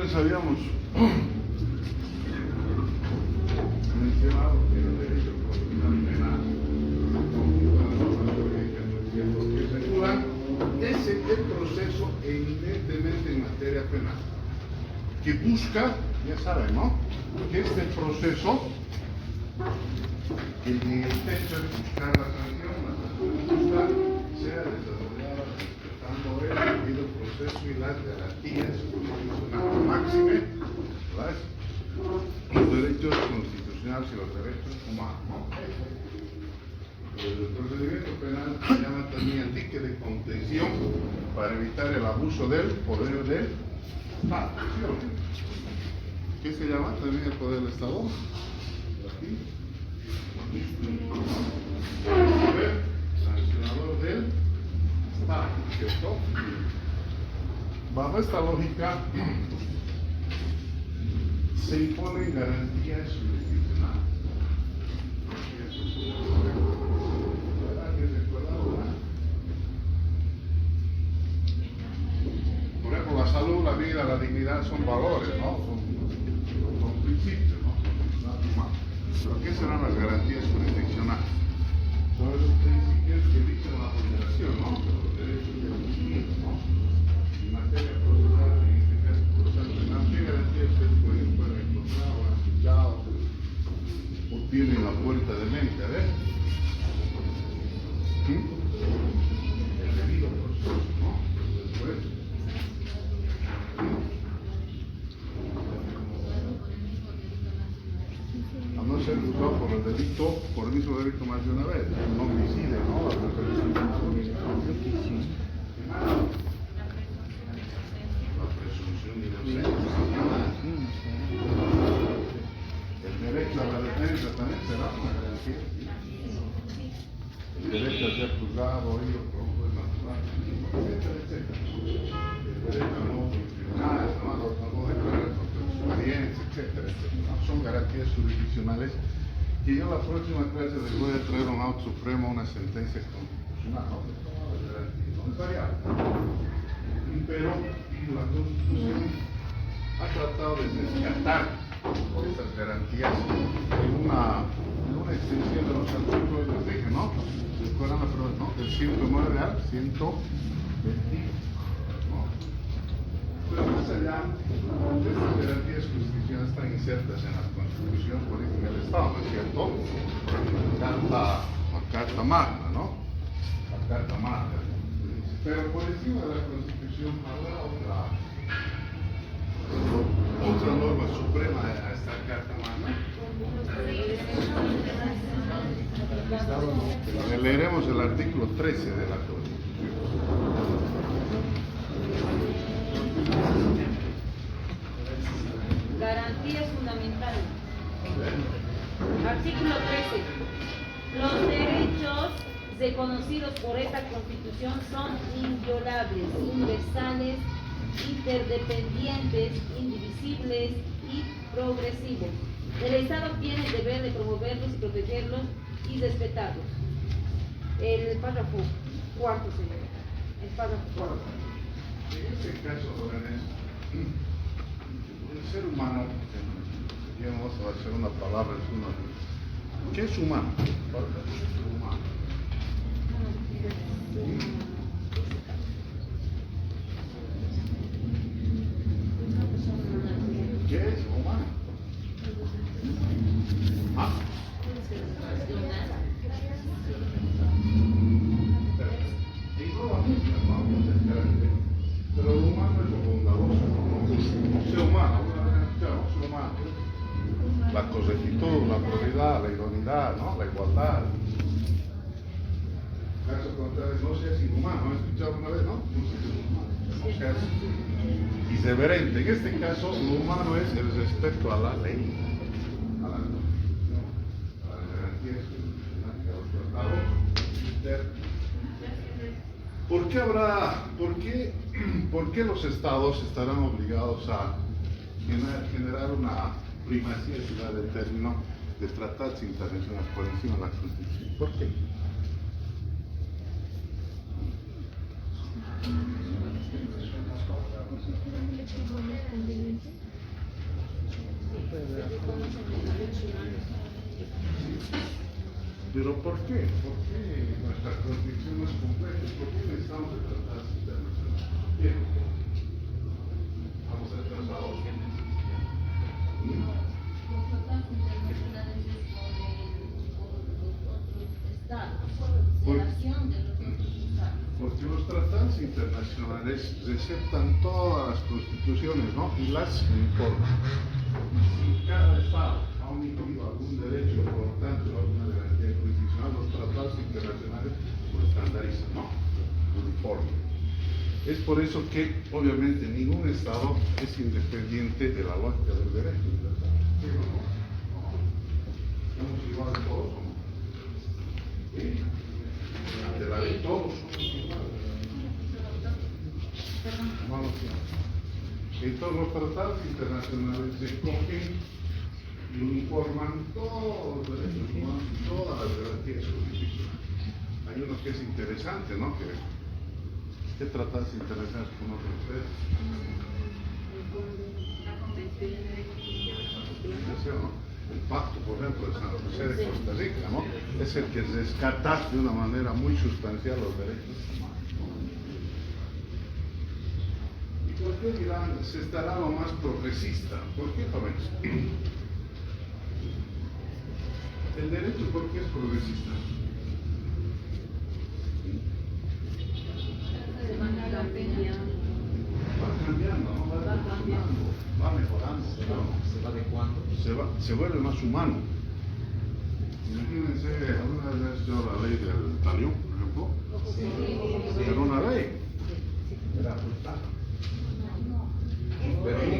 les habíamos mencionado que el derecho procesal penal, que regulan es el proceso eminentemente en materia penal, que busca, ya saben, ¿no?, que este proceso, el techo es buscar la sanción justa, sea desarrollada respetando el debido proceso y las garantías máxime, ¿verdad?, los derechos constitucionales y los derechos humanos, ¿no? El procedimiento penal se llama también dique de contención para evitar el abuso del poder del Estado. ¿Qué se llama también el poder del Estado? Aquí. El poder sancionador del Estado, ¿cierto? Bajo esta lógica se imponen garantías jurisdiccionales. Por ejemplo, la salud, la vida, la dignidad son valores, ¿no? Son principios, ¿no? Pero ¿qué serán las garantías jurisdiccionales? Son esos principios que dicen la vulneración, ¿no?, de los derechos de los individuos, ¿no? En materia procesal, en este caso procesal penal, ¿qué garantías ustedes pueden encontrar o han escuchado o tienen la puerta de mente? A ver. El debido proceso, ¿no? Después. A no ser juzgado por el delito, por el mismo delito más de una vez, no homicidio, ¿no? La presunción de inocencia. El derecho a la defensa también será una garantía. El derecho a ser juzgado, oído, por un juez natural, etcétera, etcétera. El derecho a no tribunal, no declarar contra su experiencia, etcétera, etcétera. Son garantías jurisdiccionales que yo en la próxima clase les voy a traer un auto supremo, una sentencia constitucional, ¿no? No es variable. Pero la Constitución ha tratado de descartar estas garantías en una extensión de los artículos, les dije, ¿no? ¿Se acuerdan la prueba, no? Del 109 al 120, ¿no? Pero más allá, estas garantías constitucionales están insertas en la Constitución Política del Estado, ¿no es cierto? La Carta Magna, ¿no? La Carta Magna. Pero por encima de la Constitución habrá otra norma suprema a esta Carta Magna. Leeremos el artículo 13 de la Constitución. Garantías fundamentales. Artículo 13. Los derechos reconocidos por esta Constitución son inviolables, universales, interdependientes, indivisibles y progresivos. El Estado tiene el deber de promoverlos y protegerlos y respetarlos. El párrafo cuarto, señor. El párrafo cuarto. En este caso, jóvenes, el ser humano, ya vamos a hacer una palabra, es una. ¿Qué es humano? Humano. ¿Qué es humano? ¿Ah? Pero lo humano es lo bondadoso, ¿no? Ser humano, ser humano. La correctitud, la probidad, la idoneidad, ¿no? La igualdad. Caso contrario, no seas inhumano, ¿has escuchado una vez, no? No seas inhumano, no seas irreverente. En este caso, lo humano es el respeto a la ley, a la Constitución, a las garantías constitucionales, a los tratados internos. ¿Por qué los estados estarán obligados a generar una primacía, si da el término, de tratados internacionales por encima de la Constitución? ¿Por qué? Pero ¿por qué? ¿Por qué nuestra jurisdicción no es completa? ¿Por qué necesitamos de tratados internacionales? Bien, vamos a traslados. Los tratados internacionales es por los otros estados, Por- relación de los otros estados. Porque los tratados internacionales receptan todas las constituciones, ¿no? Y las informan. Si cada estado ha omitido algún derecho, por lo tanto, alguna garantía constitucional, los tratados internacionales lo estandarizan, ¿no? Uniforme. Es por eso que, obviamente, ningún estado es independiente de la lógica del derecho. ¿Sí o no? No. Somos iguales todos, ¿no? ¿Sí? De la ley todos somos iguales. Vamos a entonces los tratados internacionales se cogen y uniforman todos los derechos humanos y todas las garantías constitucionales. Hay uno que es interesante, ¿no? ¿Qué tratados internacionales conocen ustedes? La Convención de Derechos Humanos. El pacto, por ejemplo, de San José de Costa Rica, ¿no? Es el que rescata de una manera muy sustancial los derechos humanos. ¿Y por qué dirán, se estará lo más progresista? ¿Por qué lo ves? ¿El derecho por qué es progresista? Se van a la peña. Va cambiando, ¿no? Va transformando, va mejorando, ¿Se va adecuando? se vuelve más humano. Imagínense, alguna vez yo la ley del talión, por ejemplo, era una ley, era ajustada. Pero en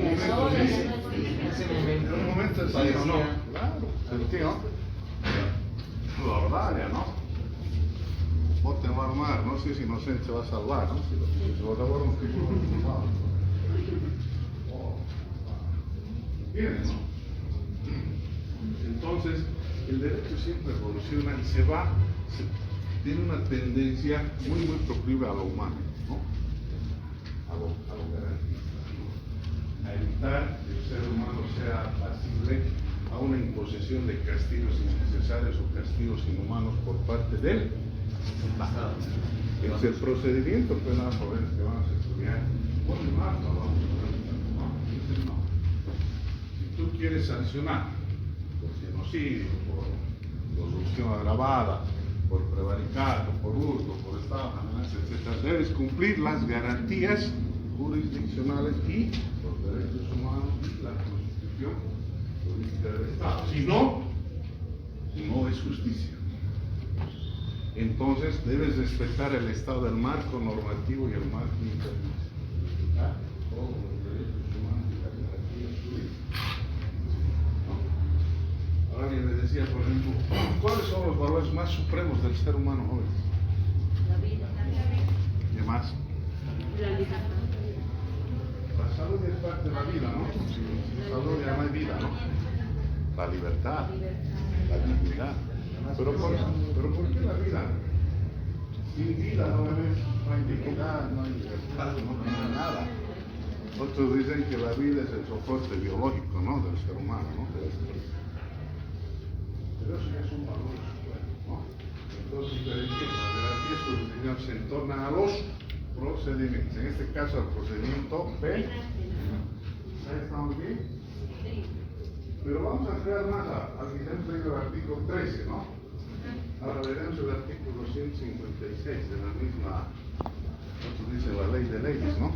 En un momento sí o no, claro, sentido, la ordinaria, ¿no? Vos te vas a armar, no sé si inocente se va a salvar, ¿no? Si lo devora un tipo culpable. Bien, ¿no? Entonces, el derecho siempre evoluciona y tiene una tendencia muy proclive a lo humano, ¿no? A lo garantista, ¿no? A evitar que el ser humano sea pasible a una imposición de castigos innecesarios o castigos inhumanos por parte del Estado. Es el procedimiento penal forense que vamos a estudiar. Bueno, no lo vamos a ver. No. Si tú quieres sancionar por genocidio, por corrupción agravada, por prevaricato, por hurto, por estafa, amenaza, etc., debes cumplir las garantías jurisdiccionales y los derechos humanos y la constitución política del Estado. Si no, no es justicia. Entonces debes respetar el estado del marco normativo y el marco internacional. Todos los derechos humanos y las garantías jurídicas. ¿No? Ahora alguien me decía, por ejemplo, ¿cuáles son los valores más supremos del ser humano, jóvenes? La vida. ¿Qué más? La libertad. La salud es parte de la vida, ¿no? Sin salud ya no hay vida, ¿no? La libertad, la dignidad. Pero ¿por qué la vida? Sin vida no hay dignidad, no hay libertad, no hay nada. Otros dicen que la vida es el soporte biológico, ¿no? Del ser humano, ¿no? Pero eso ya son valores supremos, ¿no? Entonces diferenciamos, las garantías jurisdiccionales se entornan a los procedimientos. En este caso, el procedimiento penal. ¿Ya estamos bien? Pero vamos a entrar más al que hemos leído el artículo 13, ¿no? Ahora veremos el artículo 156 de la misma, esto dice la ley de leyes, ¿no?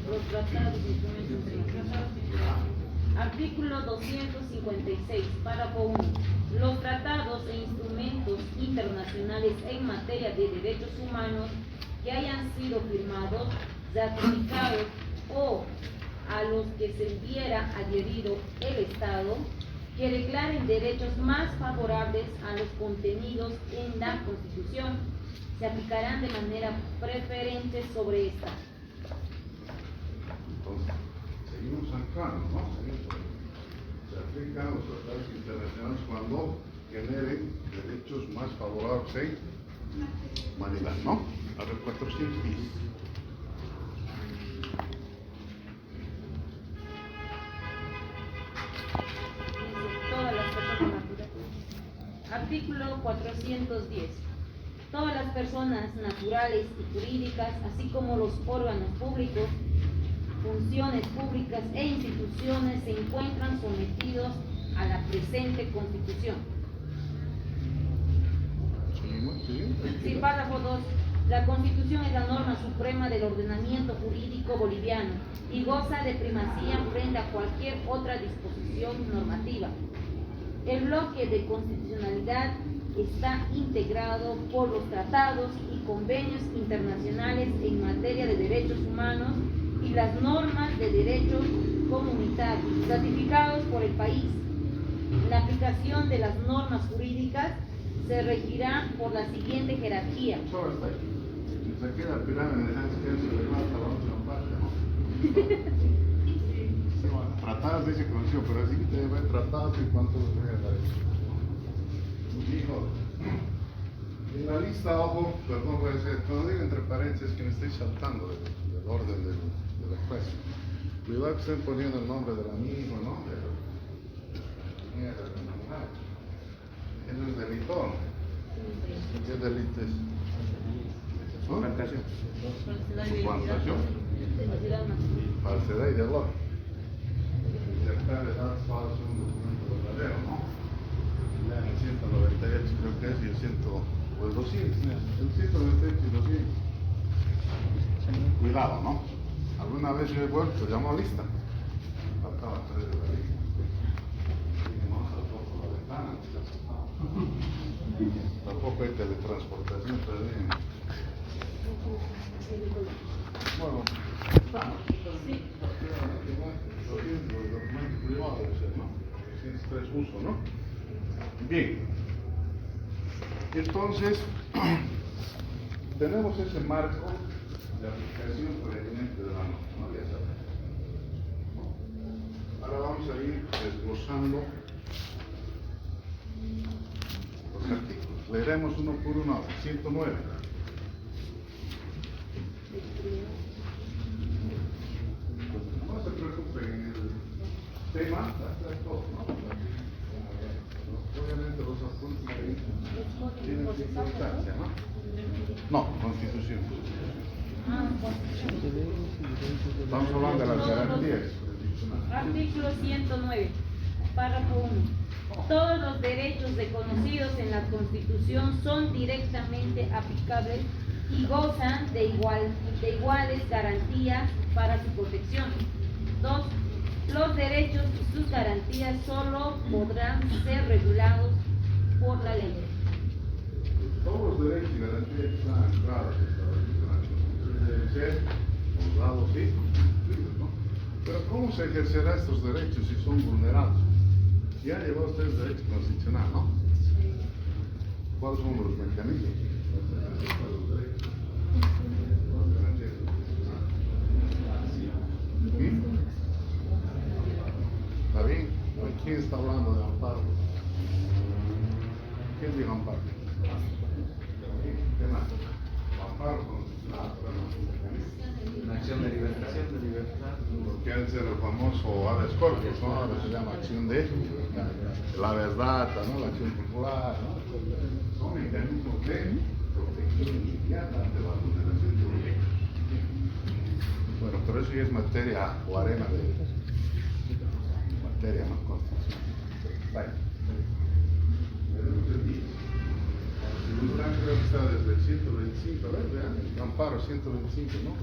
Los tratados, artículo 256, párrafo 1. Los tratados e instrumentos internacionales en materia de derechos humanos que hayan sido firmados, ratificados o a los que se hubiera adherido el Estado, que declaren derechos más favorables a los contenidos en la Constitución, se aplicarán de manera preferente sobre esta. Entonces, seguimos anclando, ¿no? Se aplican los tratados internacionales cuando generen derechos más favorables en humanidad, ¿no? A ver, 400 bis. Artículo 410. Todas las personas naturales y jurídicas, así como los órganos públicos, funciones públicas e instituciones se encuentran sometidos a la presente Constitución. Sí, párrafo 2. La Constitución es la norma suprema del ordenamiento jurídico boliviano y goza de primacía frente a cualquier otra disposición normativa. El bloque de constitucionalidad está integrado por los tratados y convenios internacionales en materia de derechos humanos y las normas de derecho comunitario ratificados por el país. La aplicación de las normas jurídicas se regirá por la siguiente jerarquía. Solo está ahí. Si se queda pirámide, se le mata la otra parte, ¿no? Sí, bueno, tratados dice condición, pero así que te debe tratados en cuanto a los derechos. Hijo, en la lista, ojo, perdón, voy a decir, cuando digo entre paréntesis que me estoy saltando del orden de la frase. Cuidado que estén poniendo el nombre del amigo, ¿no? De la mierda, de la mujer. Eso es delito. ¿Qué delito es? Suplantación. Suplantación. Falsedad ideológica. Insertar de datos falsos en un documento verdadero, ¿no? Ya en el 198 creo que es, y el 200, el 198 y 200. Cuidado, ¿no? Alguna vez yo he vuelto, llamo lista. Faltaba 3 de la lista. Y no saltó por la ventana, no se ha saltado. Tampoco hay teletransportación, pero bien. Bueno, estamos. Sí. Los documentos privados debe ser, ¿no? 203 uso, ¿no? Bien. Entonces, tenemos ese marco de aplicación preeminente de la norma, ya sabes. Ahora vamos a ir desglosando los artículos. Leeremos uno por uno. 109. No se preocupen, en el tema está todo, ¿no? Obviamente los asuntos tienen su importancia, ¿no? No, Constitución. Estamos hablando de las garantías. Artículo 109, párrafo 1. Todos los derechos reconocidos en la Constitución son directamente aplicables y gozan de iguales garantías para su protección. 2. Los derechos y sus garantías solo podrán ser regulados por la ley. Todos los derechos y garantías están claros establecidos en la Constitución deben ser honrados y cumplidos, ¿no? Pero ¿cómo se ejercerá estos derechos si son vulnerados? Ya llevó usted el derecho constitucional, ¿no? ¿Cuáles son los mecanismos? ¿Está bien? ¿Quién está hablando de amparo? ¿Quién dijo amparo? ¿Qué más? Amparo constitucional. Una acción de libertación, de libertad. Porque antes era el famoso habeas corpus, ¿no? Ahora se llama acción de la verdad, ¿no? La acción popular, ¿no? Son mecanismos de protección inmediata ante la vulneración de derechos. Bueno, pero eso ya es materia o arena de materia más constitucional. Vaya. Creo que está desde el 125, a ver, vean, el amparo 125, ¿no?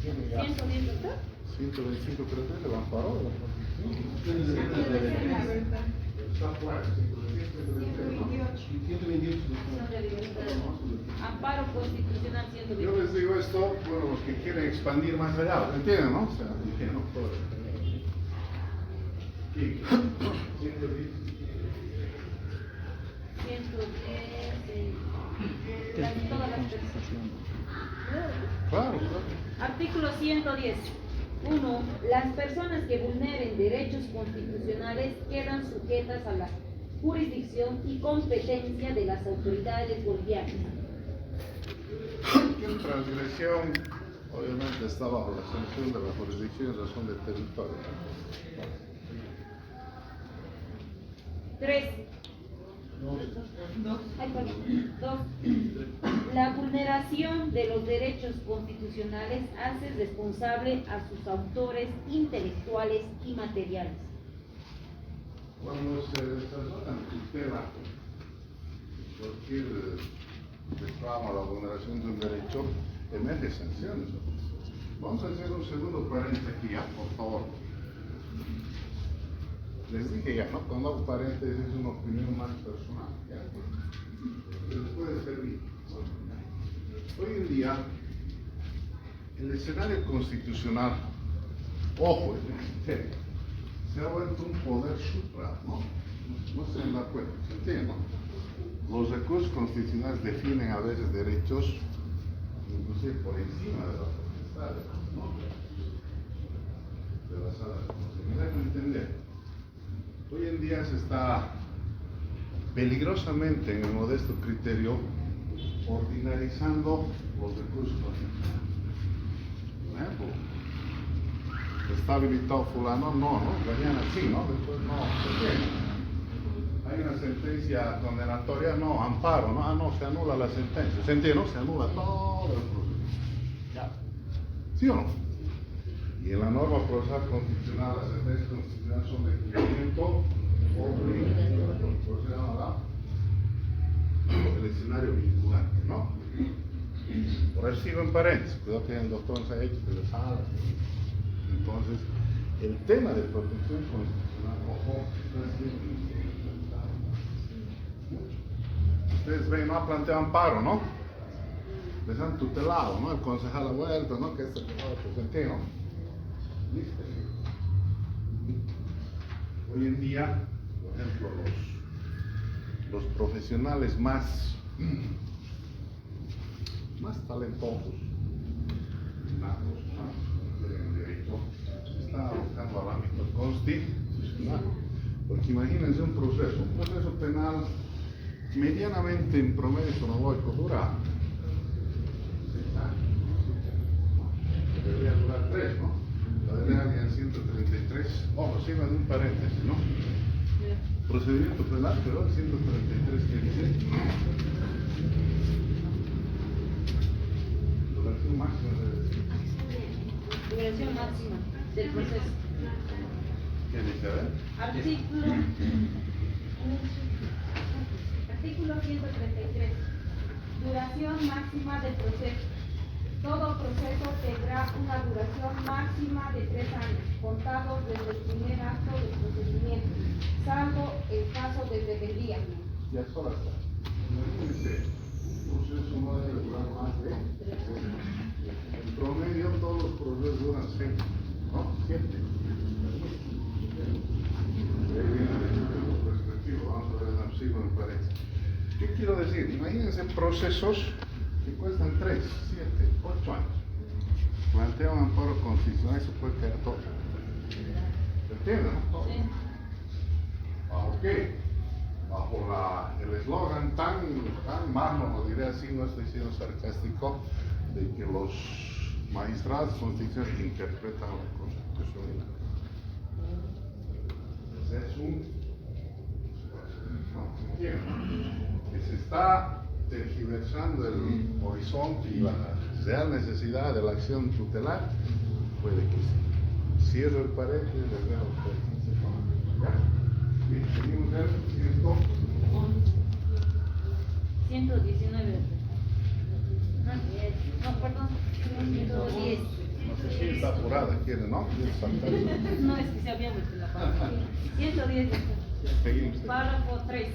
110, ¿verdad? 125 creo que es el amparo de la Constitución. Está fuera, 128. Amparo constitucional Yo 120. les digo esto, bueno, los que quieren expandir más allá, ¿me entienden, no? O sea, entiendo todo. Y 110. 110, todas las personas. Claro, claro. Artículo 110. 1. Las personas que vulneren derechos constitucionales quedan sujetas a la jurisdicción y competencia de las autoridades bolivianas. Cualquier transgresión, obviamente, está bajo la sanción de la jurisdicción en razón del territorio. 3. Ay, perdón. 2. La vulneración de los derechos constitucionales hace responsable a sus autores intelectuales y materiales. Cuando se desarrolla tutela, cualquier reclamo a la vulneración de un derecho, emite sanciones. Vamos a hacer un segundo paréntesis aquí, ya, por favor. Les dije ya, ¿no? Cuando hago paréntesis es una opinión más personal, ¿ya? Que les puede servir. Hoy en día, el escenario constitucional, ojo, se ha vuelto un poder supra, ¿no? No se dan cuenta, ¿se entiende? Los recursos constitucionales definen a veces derechos, inclusive por encima de las potestades, ¿no? De la sala de justicia. Me dejan entender. Hoy en día se está peligrosamente, en el modesto criterio, ordinarizando los recursos constitucionales. Por ejemplo, está habilitado fulano, no, mañana sí, ¿no? Después no, ¿se entiende? Hay una sentencia condenatoria, no, amparo, no, no, se anula la sentencia, ¿se entiende? No, se anula todo el proceso. Ya. ¿Sí o no? Y en la norma procesal constitucional, las sentencias constitucionales son de cumplimiento obligatorio, procesal, el escenario vinculante, ¿no? Por eso sigo en paréntesis, cuidado que el doctor se ha hecho que lo sabe. Entonces, el tema de protección constitucional, ojo, no es bien implementado. Ustedes ven, no ha planteado amparo, ¿no? Les han tutelado, ¿no? El concejal ha vuelto, ¿no? Que este que senté, ¿no? Listo. Hoy en día, por ejemplo, los profesionales más talentosos, natos, en derecho, están buscando al ámbito constitucional. Porque imagínense un proceso penal medianamente en promedio cronológico dura 6 años, debería durar 3, ¿no? La de alguien 133, ojo, sigo en un paréntesis, ¿no? Procedimiento penal, pero 133 quiere decir duración máxima de Duración máxima del proceso. ¿Qué dice? A ver. Artículo 133. Duración máxima del proceso. Todo proceso tendrá una duración máxima de 3 años, contados desde el primer acto del procedimiento, salvo el caso de rebeldía. Ya solo está. Imagínense, un proceso no debe durar más de 3 años. En promedio todos los procesos duran 6, ¿no? 7. Vamos a ver el archivo, me parece. ¿Qué quiero decir? Imagínense procesos que cuestan 3, 7, 8 años. Plantea un amparo constitucional y se puede quedar todo. ¿Se entiende, no? Todo. ¿Bajo qué? Bajo el eslogan tan magno, lo diré así, no estoy siendo sarcástico, de que los magistrados constitucionales interpretan la Constitución. Es que se está tergiversando el horizonte y la real necesidad de la acción tutelar, puede que sí. Cierro el paréntesis, les dejo a ustedes. ¿Ya? Bien, seguimos en 119. No, perdón, 110. No sé si está apurada, quiere, ¿no? No, es que se había vuelto la palabra. 110. Seguimos. Párrafo 3.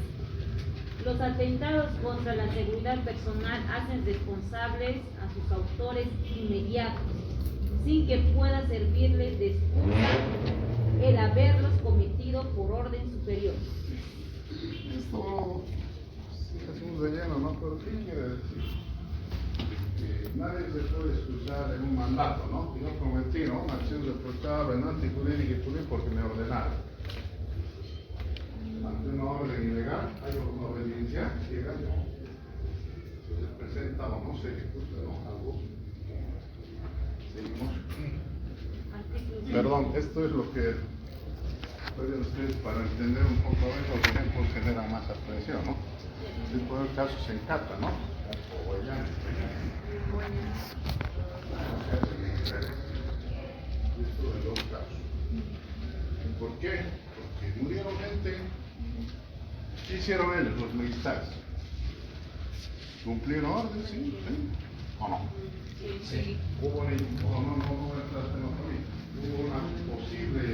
Los atentados contra la seguridad personal hacen responsables a sus autores inmediatos, sin que pueda servirles de excusa el haberlos cometido por orden superior. Esto es un relleno, ¿no? Pero ¿qué quiere decir? Que nadie se puede excusar en un mandato, ¿no? Yo prometí, ¿no? Una acción reprochable, antijurídica y jurídica porque me ordenaron. Ante una orden ilegal, hay una obediencia ciega, se presenta o no se ejecuta, ¿no? Algo. Seguimos. Perdón, esto es lo que pueden ustedes para entender un poco de los ejemplos genera más aprehensión, ¿no? Sí, por el caso se encata, ¿no? O Guayana. Esto de dos casos. ¿Por qué? Porque murieron gente. ¿Qué hicieron ellos, los militares? ¿Cumplieron orden? Sí, sí. ¿O no? Sí. Hubo una posible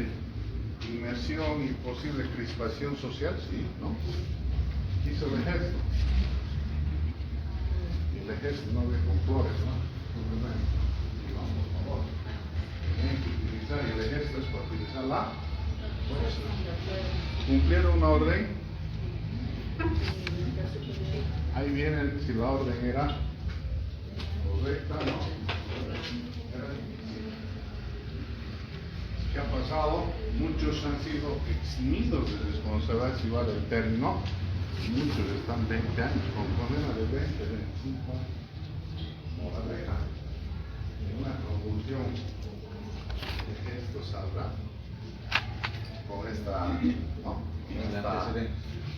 inmersión y posible crispación social, sí, ¿no? Hizo el ejército. Y el ejército no ve con flores, ¿no? Por favor. Tienen que utilizar, y el ejército es para utilizar la fuerza. Cumplieron una orden. Ahí viene si la orden era correcta, ¿no? ¿Qué ha pasado? Muchos han sido eximidos de responsabilidad, si vale el término. Muchos están 20 años con condena de 20, 25 años. Moraleja. En una convulsión de esto saldrá con esta, ¿no?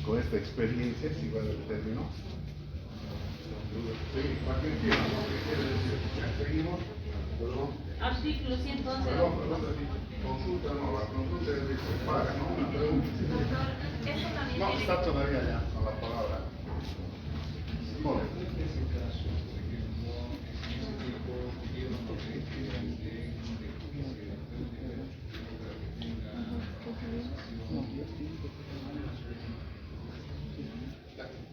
Con esta experiencia, si vale el término. Sí, para que entiendan, ¿no? ¿Qué quiere decir? Ya seguimos. Perdón. Artículo 111. Perdón, consulta no, la consulta es de que se paga, ¿no? Una pregunta. Eso también No, tiene está todavía ya, con la palabra. Mole.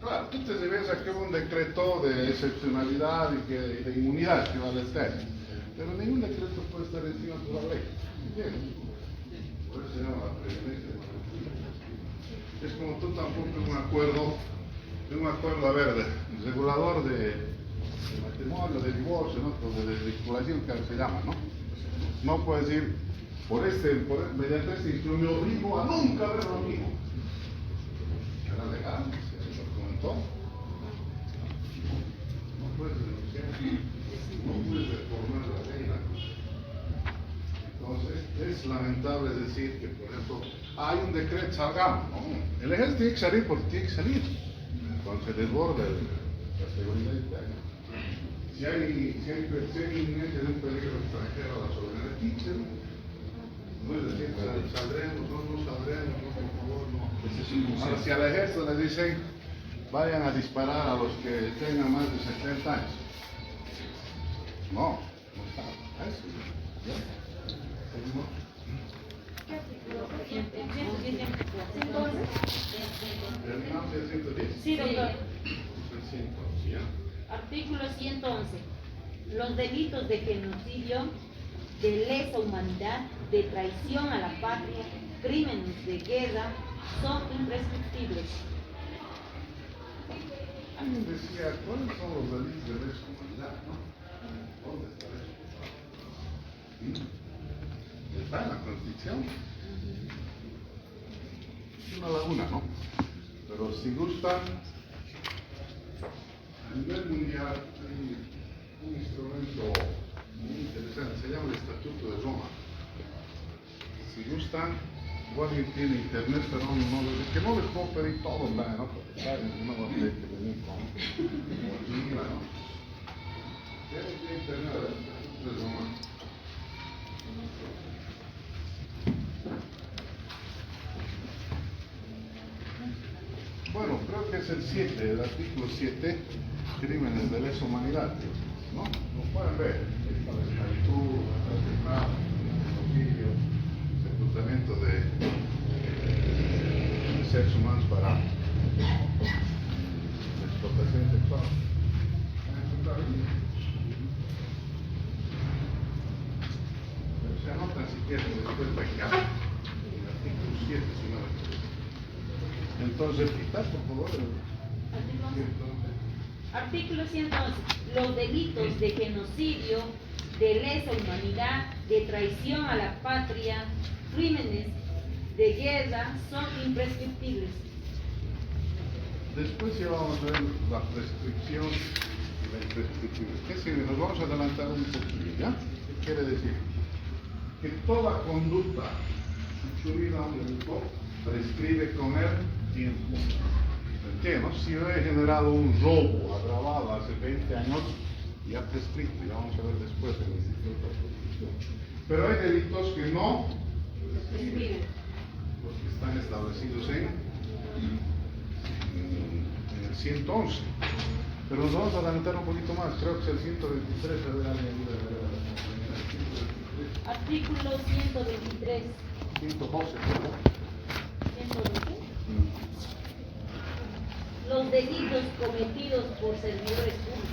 Claro, tú te debes a que hubo un decreto de excepcionalidad y de inmunidad que vale el término. Pero ningún decreto puede estar encima de la ley. ¿Entiendes? Por eso se llama la presidencia. Es como tú tampoco en un acuerdo, a ver, regulador de matrimonio, de divorcio, ¿no? O de desvinculación, que se llama, ¿no? No puedes decir, mediante este instrumento me obligo a nunca ver lo mismo. Era legal, se documentó. No puedes denunciar, no puedes reformar la ley. Entonces, es lamentable decir que, por ejemplo, hay un decreto, salgamos, ¿no? El ejército tiene que salir porque tiene que salir. Entonces, desborda la seguridad interna. Si hay inminente de un peligro extranjero a la soberanía, tiene que salir. No es decir, saldremos, no saldremos, no, por favor, no. Ahora, si al ejército le dicen, vayan a disparar a los que tengan más de 70 años. No está. Eso. ¿Ya? ¿Seguimos? ¿Terminamos el 110? Sí, doctor. El 111, ¿ya? Artículo 111. Los delitos de genocidio, de lesa humanidad, de traición a la patria, crímenes de guerra, son imprescriptibles. Alguien decía, ¿cuáles son los delitos de lesa humanidad, no? ¿Dónde está eso? Está en la Constitución. Es una laguna, ¿no? Pero si gustan, a nivel mundial hay un instrumento muy interesante, se llama el Estatuto de Roma. Si gustan, igual tiene internet, pero que no les puedo pedir todo, ¿no? Porque saben, no va a tener que venir con mochila, ¿no? Tiene internet, el Estatuto de Roma. Bueno, creo que es el 7, el artículo 7, crímenes de lesa humanidad, ¿no? Lo pueden ver, está la esclavitud, el homicidio, el reclutamiento de seres humanos para la explotación sexual. Pero se anotan si quieren después para acá, el artículo 7, si no me equivoco. Entonces, quitar, por favor, Artículo 111. Los delitos de genocidio, de lesa humanidad, de traición a la patria, crímenes de guerra son imprescriptibles. Después ya vamos a ver la prescripción y la imprescriptibilidad. ¿Qué significa? Nos vamos a adelantar un poquito, ¿ya? ¿Qué quiere decir? Que toda conducta subida a un delito prescribe con el tiempo. expliqué, ¿no? Si yo he generado un robo agravado hace 20 años, ya prescrito, ya vamos a ver después en el Instituto de Constitución. Pero hay delitos que no prescriben, los que están establecidos en el 111. Pero nos vamos a adelantar un poquito más, creo que es el 123, a ver, alguien ayuda a ver a la compañera. 123. Artículo 123. 112, ¿verdad? 112. Los delitos cometidos por servidores públicos.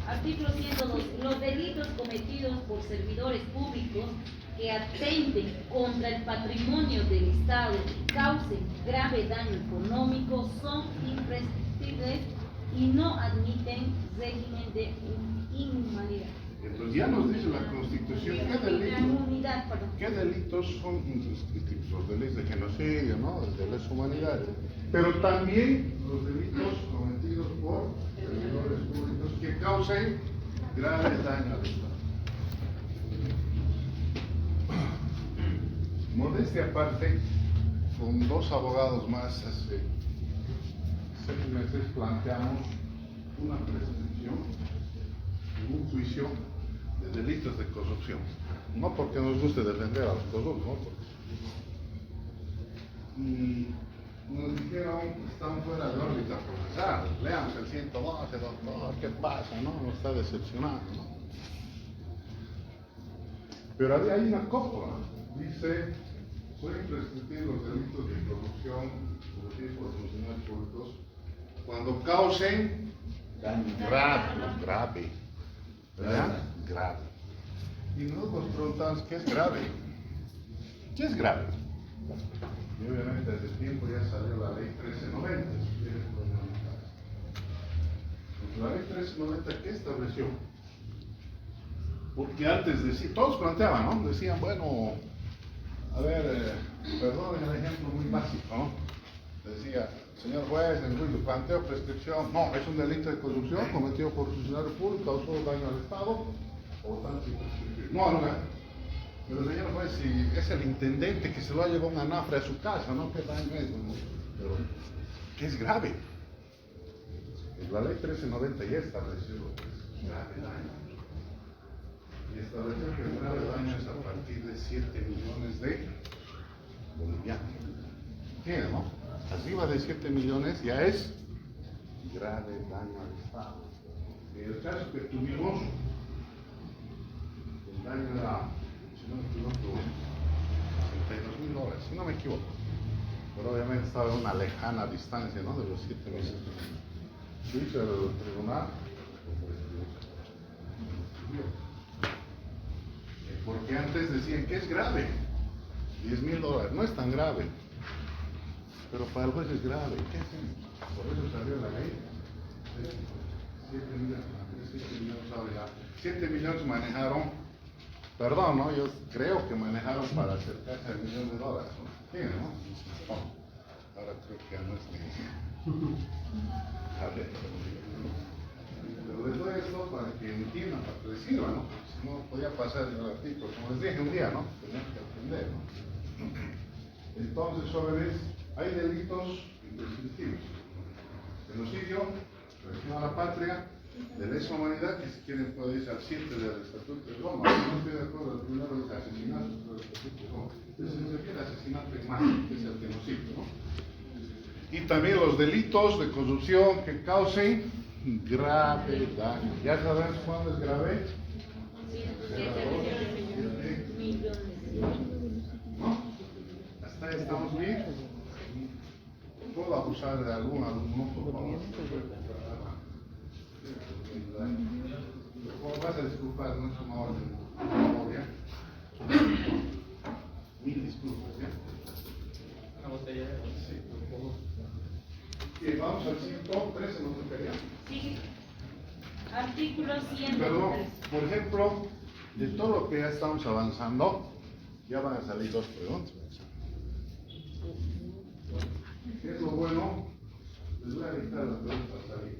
Artículo 112. Los delitos cometidos por servidores públicos que atenten contra el patrimonio del Estado y causen grave daño económico son imprescriptibles y no admiten régimen de inhumanidad. Entonces ya nos dice la Constitución qué delitos son imprescriptibles, los delitos de genocidio, ¿no? De lesa humanidad, pero también los delitos cometidos por servidores públicos que causen grave daño al Estado. Modestia aparte, con dos abogados más hace 6 meses planteamos una prescripción, un juicio de delitos de corrupción. No porque nos guste defender a los corruptos, ¿no? Y nos dijeron que están fuera de órbita procesal. Leamos el 112, doctor, ¿qué pasa? ¿No? Nos está decepcionando, ¿no? Pero hay una cópula, dice, pueden prescribir los delitos de corrupción cometidos por funcionarios públicos cuando causen daño grave, ¿verdad? Grave. Y nosotros nos preguntamos, ¿qué es grave? ¿Qué es grave? Y obviamente desde tiempo ya salió la ley 1390, si quieres pueden anotar. La ley 1390, ¿qué estableció? Porque antes decían, todos planteaban, ¿no? Decían, bueno, a ver, perdonen el ejemplo muy básico, ¿no? Decía, señor juez, en juicio planteo prescripción, no, es un delito de corrupción cometido por funcionario público, causó daño al Estado, por tanto, no, pero señor juez, si es el intendente que se lo ha llevado un anafre a su casa, ¿no? ¿Qué daño es? ¿No? Pero, ¿qué es grave? La ley 1390 ya estableció lo que es grave daño. Y estableció que el grave daño es a partir de 7 millones de bolivianos. ¿Entienden, no? Arriba de 7 millones ya es grave daño al Estado. En el caso que tuvimos, el daño era, si no me equivoco, $62,000, si no me equivoco. Pero obviamente estaba en una lejana distancia, ¿no? De los 7 millones. Dice el tribunal, porque antes decían que es grave, $10,000, no es tan grave, pero para el juez es grave. ¿Qué es eso? Por eso salió la ley. 7 millones manejaron, perdón, ¿no? Yo creo que manejaron para acercarse al $1,000,000, ¿no? Sí, ¿no? Ahora creo que ya no es ni... A ver, pero les doy esto para que entiendan, para que les sirva, ¿no? Si no, podía pasar el artículo, como les dije un día, ¿no? Tenían que aprender, ¿no? Entonces, jóvenes, hay delitos imprescriptibles. Genocidio, traición a la patria, de lesa humanidad, que si quieren puede irse al 7 del Estatuto de Roma. No estoy de acuerdo, el primero es asesinato del Estatuto de Roma. Entonces se refiere a asesinato en masa, que es el genocidio, ¿no? Y también los delitos de corrupción que causen grave daño. ¿Ya sabemos cuándo es grave? ¿No? ¿Hasta ahí estamos bien? ¿Puedo abusar de algún alumno, por favor? ¿Cómo vas a disculpar? No es una orden de memoria. Mil disculpas, ¿ya? Una botella de agua. Sí, por favor. Bien, vamos al 113, ¿no tocaría? Sí. Artículo 103. Perdón, por ejemplo, de todo lo que ya estamos avanzando, ya van a salir 2 preguntas. ¿Qué es lo bueno? Les voy a dictar las preguntas a salir.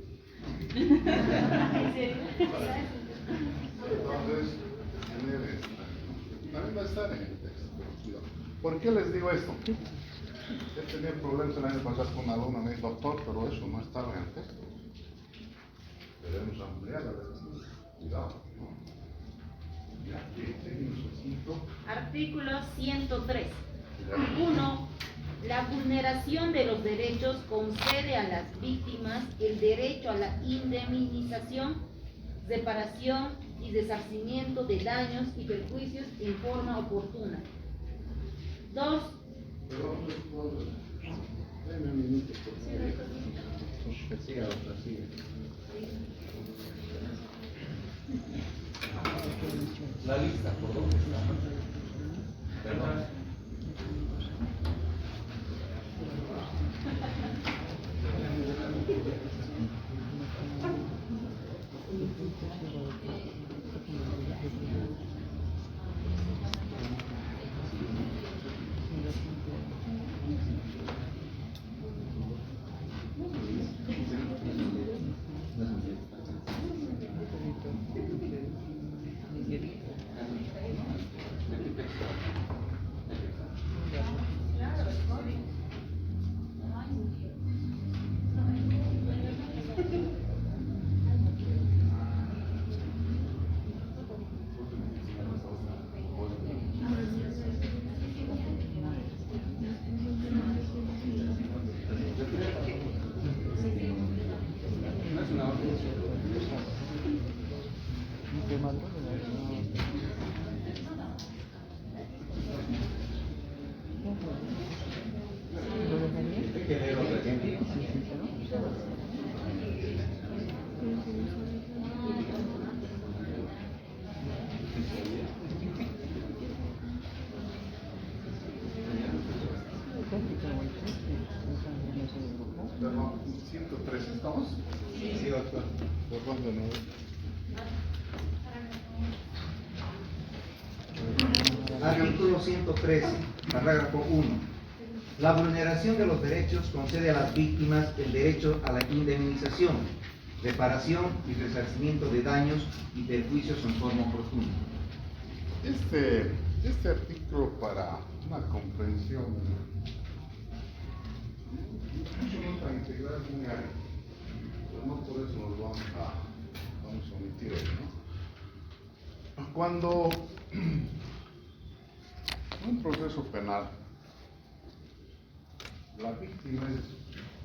Entonces, también va a estar en el texto. ¿Por qué les digo esto? tenía problemas el año pasado con un alumno, me dijo, doctor, pero eso no estaba en el texto. Debemos ampliar la lectura. Cuidado, ¿no? Ya, seguimos el quinto. Artículo 103. 1. La vulneración de los derechos concede a las víctimas el derecho a la indemnización, reparación y resarcimiento de daños y perjuicios en forma oportuna. 2. Dame un minuto, por favor. Siga, doctor, siga. La lista, por dónde está. Perdón. Perdón, 103, ¿estamos? Sí, doctor. Perdón de nuevo. Artículo 113, parágrafo 1. La vulneración de los derechos concede a las víctimas el derecho a la indemnización, reparación y resarcimiento de daños y perjuicios en forma oportuna. Este artículo, para una comprensión para integrar muy área, pero no por eso nos vamos a omitir él, ¿no? Cuando un proceso penal, la víctima es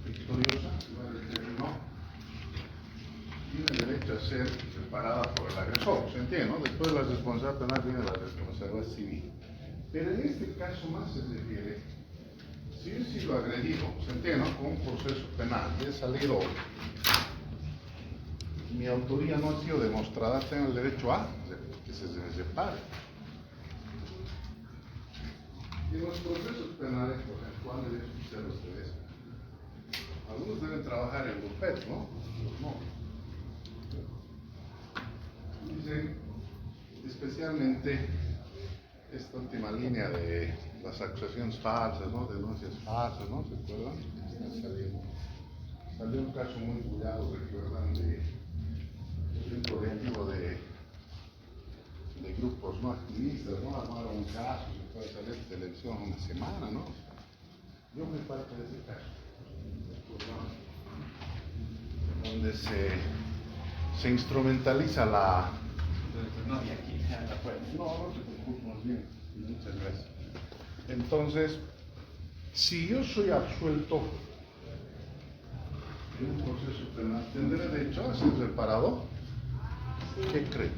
victoriosa, no, tiene derecho a ser reparada por el agresor, ¿se entiende? ¿No? Después de la responsabilidad penal viene la responsabilidad civil. Pero en este caso más se refiere, si yo he sido agredido, ¿se entiende? ¿No? Con un proceso penal, he salido, mi autoría no ha sido demostrada, tengo el derecho a que se repare. Y en los procesos penales, por ejemplo, han de escuchar ustedes, algunos deben trabajar en bufet, ¿no? Otros no. Dicen, especialmente esta última línea de las acusaciones falsas, ¿no? Denuncias falsas, ¿no? ¿Se acuerdan? Salió un caso muy bullado, recuerdan, de un colectivo de grupos no activistas, ¿no? Armaron un caso, se puede salir de televisión una semana, ¿no? Yo me parte de ese caso, donde se instrumentaliza la... No, y aquí ya la puerta. No, no se preocupen, bien, muchas gracias. Entonces, si yo soy absuelto en un proceso penal, ¿tendré derecho a ser reparado? ¿Qué creen?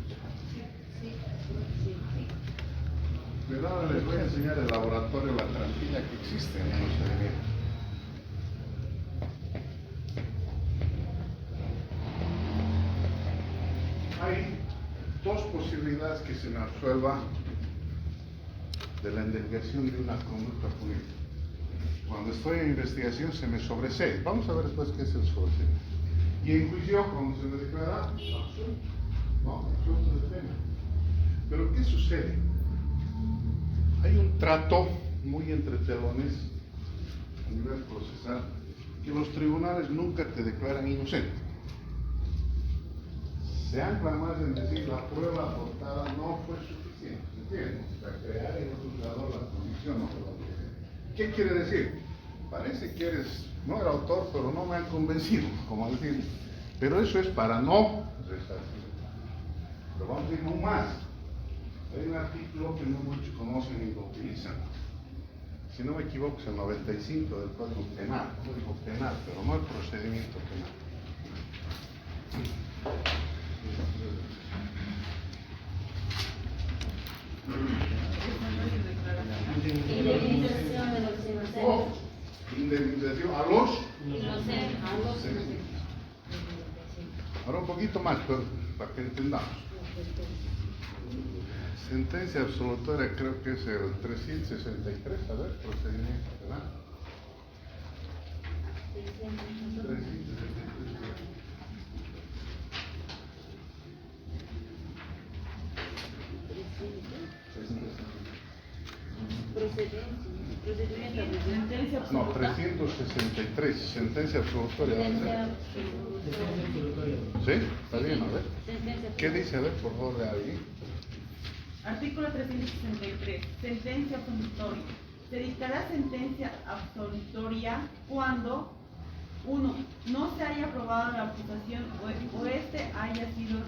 Pero ahora les voy a enseñar el laboratorio, la trampilla que existe en el procedimiento. Hay dos posibilidades que se me absuelva de la indemnización de una conducta pública. Cuando estoy en investigación se me sobresee. Vamos a ver después qué es el sobreseimiento. Y en juicio, cuando se me declara absuelto, no, absuelto de pena. Pero ¿qué sucede? Hay un trato muy entre telones a nivel procesal que los tribunales nunca te declaran inocente. Se ancla más en decir la prueba aportada no fue suficiente, ¿entiendes? Para crear en el juzgador la condición, ¿no? ¿Qué quiere decir? parece que eres, no el autor, pero no me han convencido, como decir, pero eso es para no resarcir. Pero vamos a ir no más. Hay un artículo que no muchos conocen y lo utilizan. Si no me equivoco, es el 95 del Código Penal, pero no el procedimiento penal. Indemnización de los inocentes. Indemnización a los Inocentes. Ahora un poquito más, pero para que entendamos. Sentencia absolutoria creo que es el 363, a ver, procedimiento penal. 363. Procedimiento. No, 363, sentencia absolutoria. ¿Sí? Está bien, a ver. ¿Qué dice? A ver, por favor, de ahí. Artículo 363. Sentencia absolutoria. Se dictará sentencia absolutoria cuando 1. No se haya aprobado la acusación o este haya sido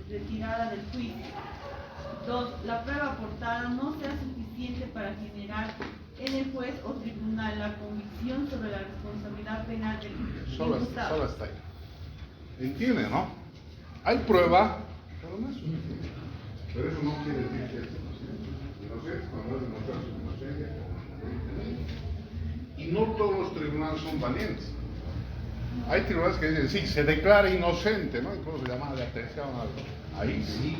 retirada del juicio. 2. La prueba aportada no sea suficiente para generar en el juez o tribunal la convicción sobre la responsabilidad penal del Solo imputado. hasta ahí. ¿Entiende, no? Hay prueba, pero no es suficiente. Pero eso no quiere decir que es inocente. Inocente cuando es demostrar su inocencia. Y no todos los tribunales son valientes. Hay tribunales que dicen, sí, se declara inocente, ¿no? Incluso llamada de atención a algo. Ahí sí,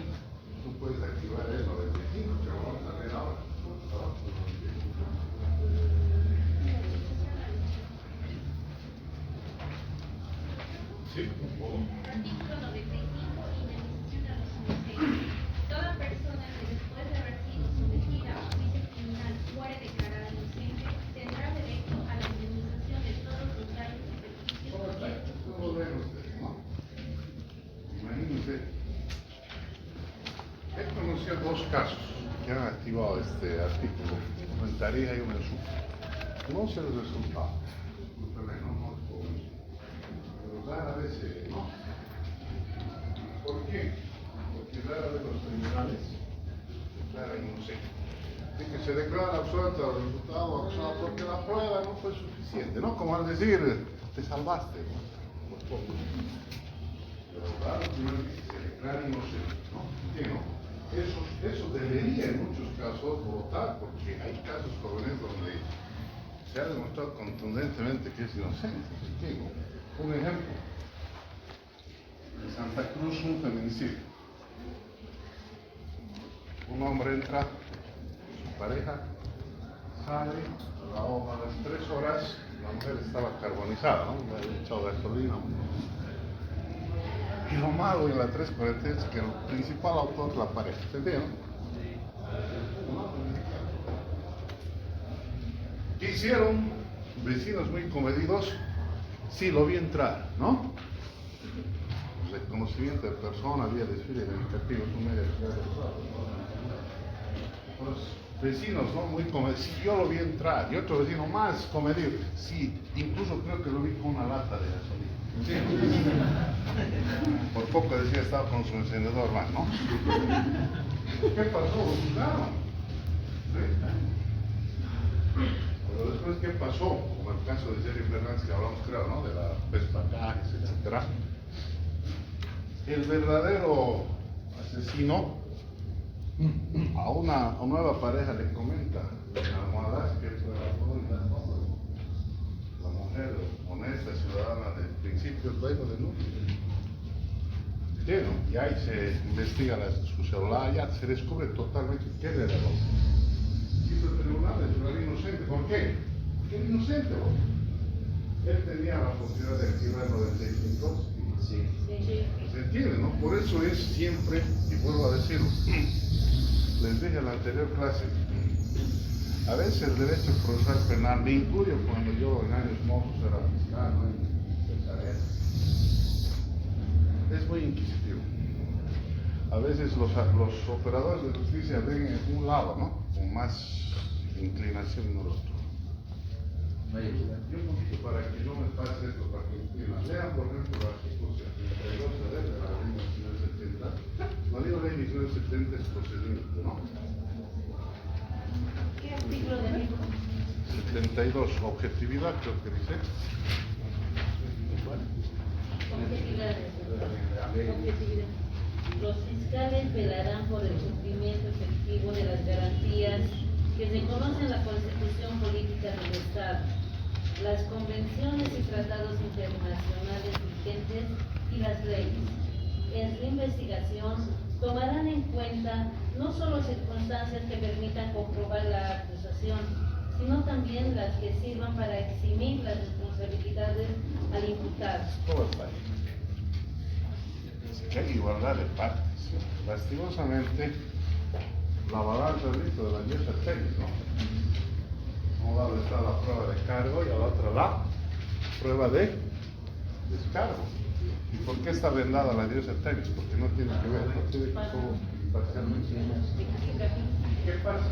tú puedes activar el 95, que lo vamos a ver ahora. Sí, por favor. Artículo 95. Indemnización a los inocentes. Toda persona que después de haber sido sometida a juicio criminal fuere declarada inocente tendrá derecho a la indemnización de todos los daños y perjuicios. ¿Cómo ven ustedes, no? Imagínense. He conocido dos casos que han activado este artículo, uno en Tarija y uno en Sucre. No sé los resultados. No, pero rara vez no. ¿Por qué? Porque rara vez los tribunales declaran inocente. De que se declara absuelto al imputado acusado porque la prueba no fue suficiente, ¿no? Como al decir, te salvaste, ¿no? Por poco. Pero claro, primero que se declara inocente, ¿no? ¿Qué no? Eso debería en muchos casos votar, porque hay casos jóvenes donde se ha demostrado contundentemente que es inocente. ¿Qué no? Un ejemplo. En Santa Cruz, un feminicidio. Un hombre entra, su pareja sale, a las 3 horas la mujer estaba carbonizada, ¿no? Le había echado gasolina. Y lo malo en la 340 es que el principal autor es la pareja, ¿se entiende? ¿Qué hicieron? Vecinos muy comedidos, sí lo vi entrar, ¿no? Reconocimiento de persona, había desfile identificativo, es un medio de ciudad de los vecinos, ¿no? Muy comedidos, sí, yo lo vi entrar, y otro vecino más comedido, sí, incluso creo que lo vi con una lata de gasolina. Sí. Por poco decía estaba con su encendedor más, ¿no? ¿Qué pasó? Lo juzgaron. ¿Sí? Pero después, ¿qué pasó? Como el caso de Jerry Fernández que hablamos, creo, ¿no? De la pespacajes, etc. El verdadero asesino a una nueva pareja le comenta en almohadas que fue la mujer honesta, ciudadana del principio, dueño del núcleo. Lleno, y ahí se investiga su celular, ya se descubre totalmente quién era el hombre. Hizo el tribunal, era inocente. ¿Por qué? Porque era inocente, ¿no? Él tenía la posibilidad de activar el 95. Sí. ¿Se entiende, no? Por eso es siempre, y vuelvo a decirlo, les dije en la anterior clase, a veces el derecho procesal penal, me incluyo cuando yo en años mozos era fiscal, ¿no? Es muy inquisitivo. A veces los operadores de justicia ven en un lado, ¿no? Con más inclinación en el otro. Y un poquito para que no me pase esto, para que entiendan. Lean, por ejemplo, el artículo 72 de la ley 1970. La ley 1970 es procedimiento, ¿no? ¿Qué artículo de ley? 72, objetividad, creo que dice. Objetividad. Objetividad. Los fiscales velarán por el cumplimiento efectivo de las garantías que reconocen la Constitución Política del Estado, las convenciones y tratados internacionales vigentes y las leyes. En su investigación tomarán en cuenta no solo circunstancias que permitan comprobar la acusación, sino también las que sirvan para eximir las responsabilidades al imputado. Todo está ahí. Que hay igualdad de partes. Lastimosamente, la balanza visto de la diosa tenis, ¿no? A un lado está la prueba de cargo y al otro lado, prueba de descargo. ¿Y por qué está vendada la diosa tenis? Porque no tiene que ver, no tiene que solo parcialmente. ¿Qué pasa?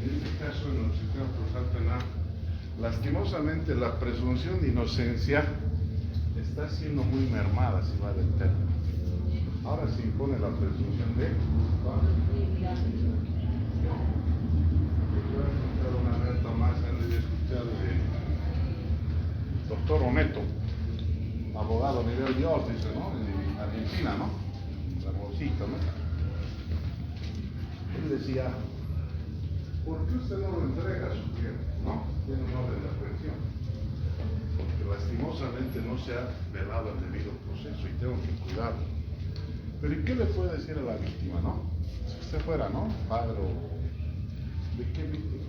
En este caso, en el sistema procesal penal, lastimosamente la presunción de inocencia está siendo muy mermada, si va del término. Ahora se impone la presunción de una alerta más antes de escuchar de doctor Oneto, abogado a nivel Dios, dice, ¿no? En Argentina, ¿no? Ramoncito, ¿no? Él decía, ¿por qué usted no lo entrega a su cliente? ¿No? Tiene un orden de aprehensión. Porque lastimosamente no se ha velado el debido proceso y tengo que cuidarlo. Pero ¿y qué le puede decir a la víctima, no? Si usted fuera, ¿no? Padre o... ¿De qué víctima?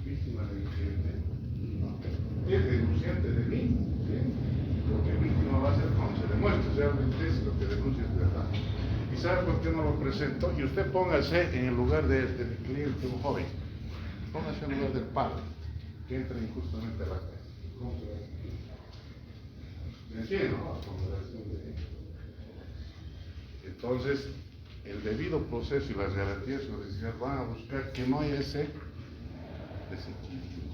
Víctima del cliente. ¿No? Es denunciante de mí. ¿Sí? Lo que víctima va a hacer cuando se demuestre realmente es lo que denuncia es verdad. ¿Y sabe por qué no lo presento? Y usted póngase en el lugar del cliente, un joven. Póngase en el lugar del padre, que entra injustamente a la casa. ¿Cómo se va a sentir? ¿Me entiende, no? La ponderación de... Entonces, el debido proceso y las garantías judiciales van a buscar que no haya ese desequilibrio.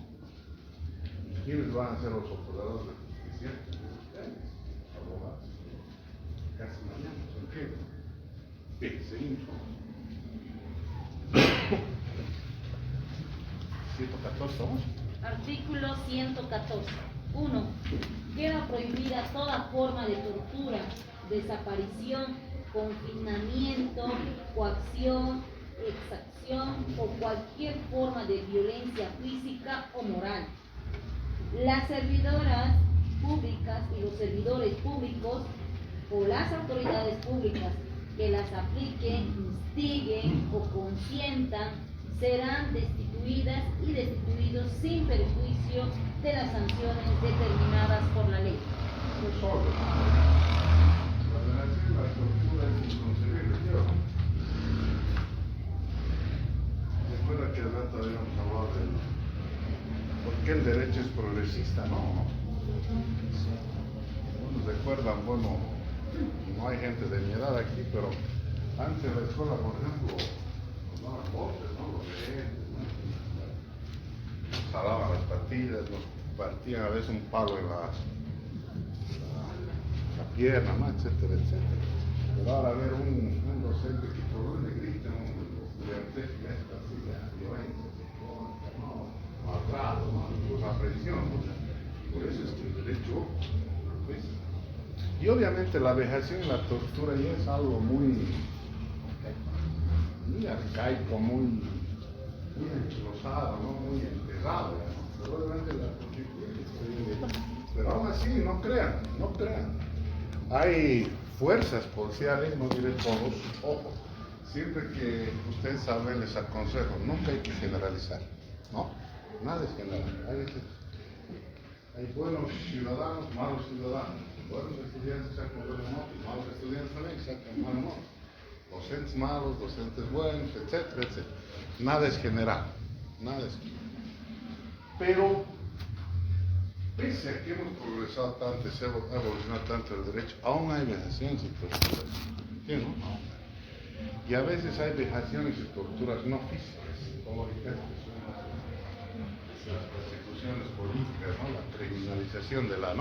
¿Quiénes van a ser los operadores de justicia? Ustedes, abogados. Casi mañana, ¿se entiende? Bien, seguimos. 114, ¿vamos? Artículo 114. 1. Queda prohibida toda forma de tortura, desaparición, confinamiento, coacción, exacción o cualquier forma de violencia física o moral. Las servidoras públicas y los servidores públicos o las autoridades públicas que las apliquen, instiguen o consientan serán destituidas y destituidos sin perjuicio de las sanciones determinadas por la ley. No solo. La violación, la tortura es inconcebible, ¿sí o no? Recuerda que al rato habíamos hablado de por qué el derecho es progresista, ¿no? Bueno, recuerdan, bueno, no hay gente de mi edad aquí, pero antes en la escuela, por ejemplo, nos daban voces, ¿no? Los gerentes, ¿no? Nos jalaban las patillas, nos partían a veces un palo en la pierna, ¿no? Etcétera, etcétera. Pero ahora ver un docente que por donde grita un estudiante, esta así, la violencia, no, maltrato, no, la presión, ¿no? Por eso es que el derecho, pues, y obviamente la vejación y la tortura ya es algo muy arcaico, muy enchilosado, ¿no? Muy enterrado, ¿no? Pero obviamente la pero aún así, no crean. Hay fuerzas policiales, no diré todos, ojo, siempre que ustedes hablen les aconsejo, nunca hay que generalizar, ¿no? Nada es general. Hay buenos ciudadanos, malos ciudadanos. Buenos estudiantes sacan buenos notas, malos estudiantes también sacan malos notas. Docentes malos, docentes buenos, etcétera, etcétera. Nada es general. Pero, pese a que hemos progresado tanto, se ha evolucionado tanto el derecho, aún hay vejaciones y torturas. ¿Sí, no? Y a veces hay vejaciones y torturas no físicas, psicológicas, que son las persecuciones situaciones políticas, ¿no? La criminalización de la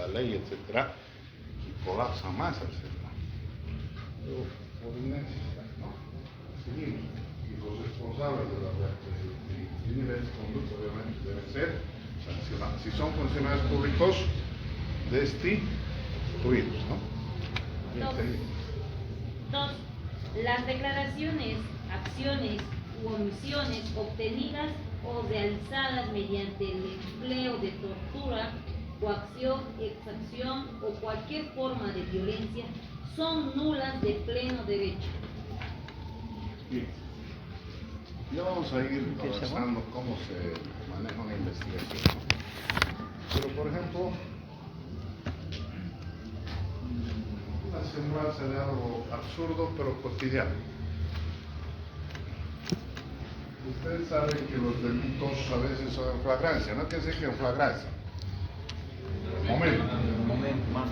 ley, etcétera, y colapsa más el sistema. Pero por inercia, ¿no? Seguimos. Y los responsables de niveles de conducta obviamente deben ser sancionados. Si son funcionarios públicos, destituidos, ¿no? Bien, Dos. seguimos. 2. Las declaraciones, acciones u omisiones obtenidas o realizadas mediante el empleo de tortura, coacción, exacción o cualquier forma de violencia son nulas de pleno derecho. Bien. Ya vamos a ir avanzando cómo se maneja una investigación, ¿no? Pero, por ejemplo, una semblanza de algo absurdo pero cotidiano. Ustedes saben que los delitos a veces son en flagrancia, no quiere decir que en flagrancia. Momento. Más.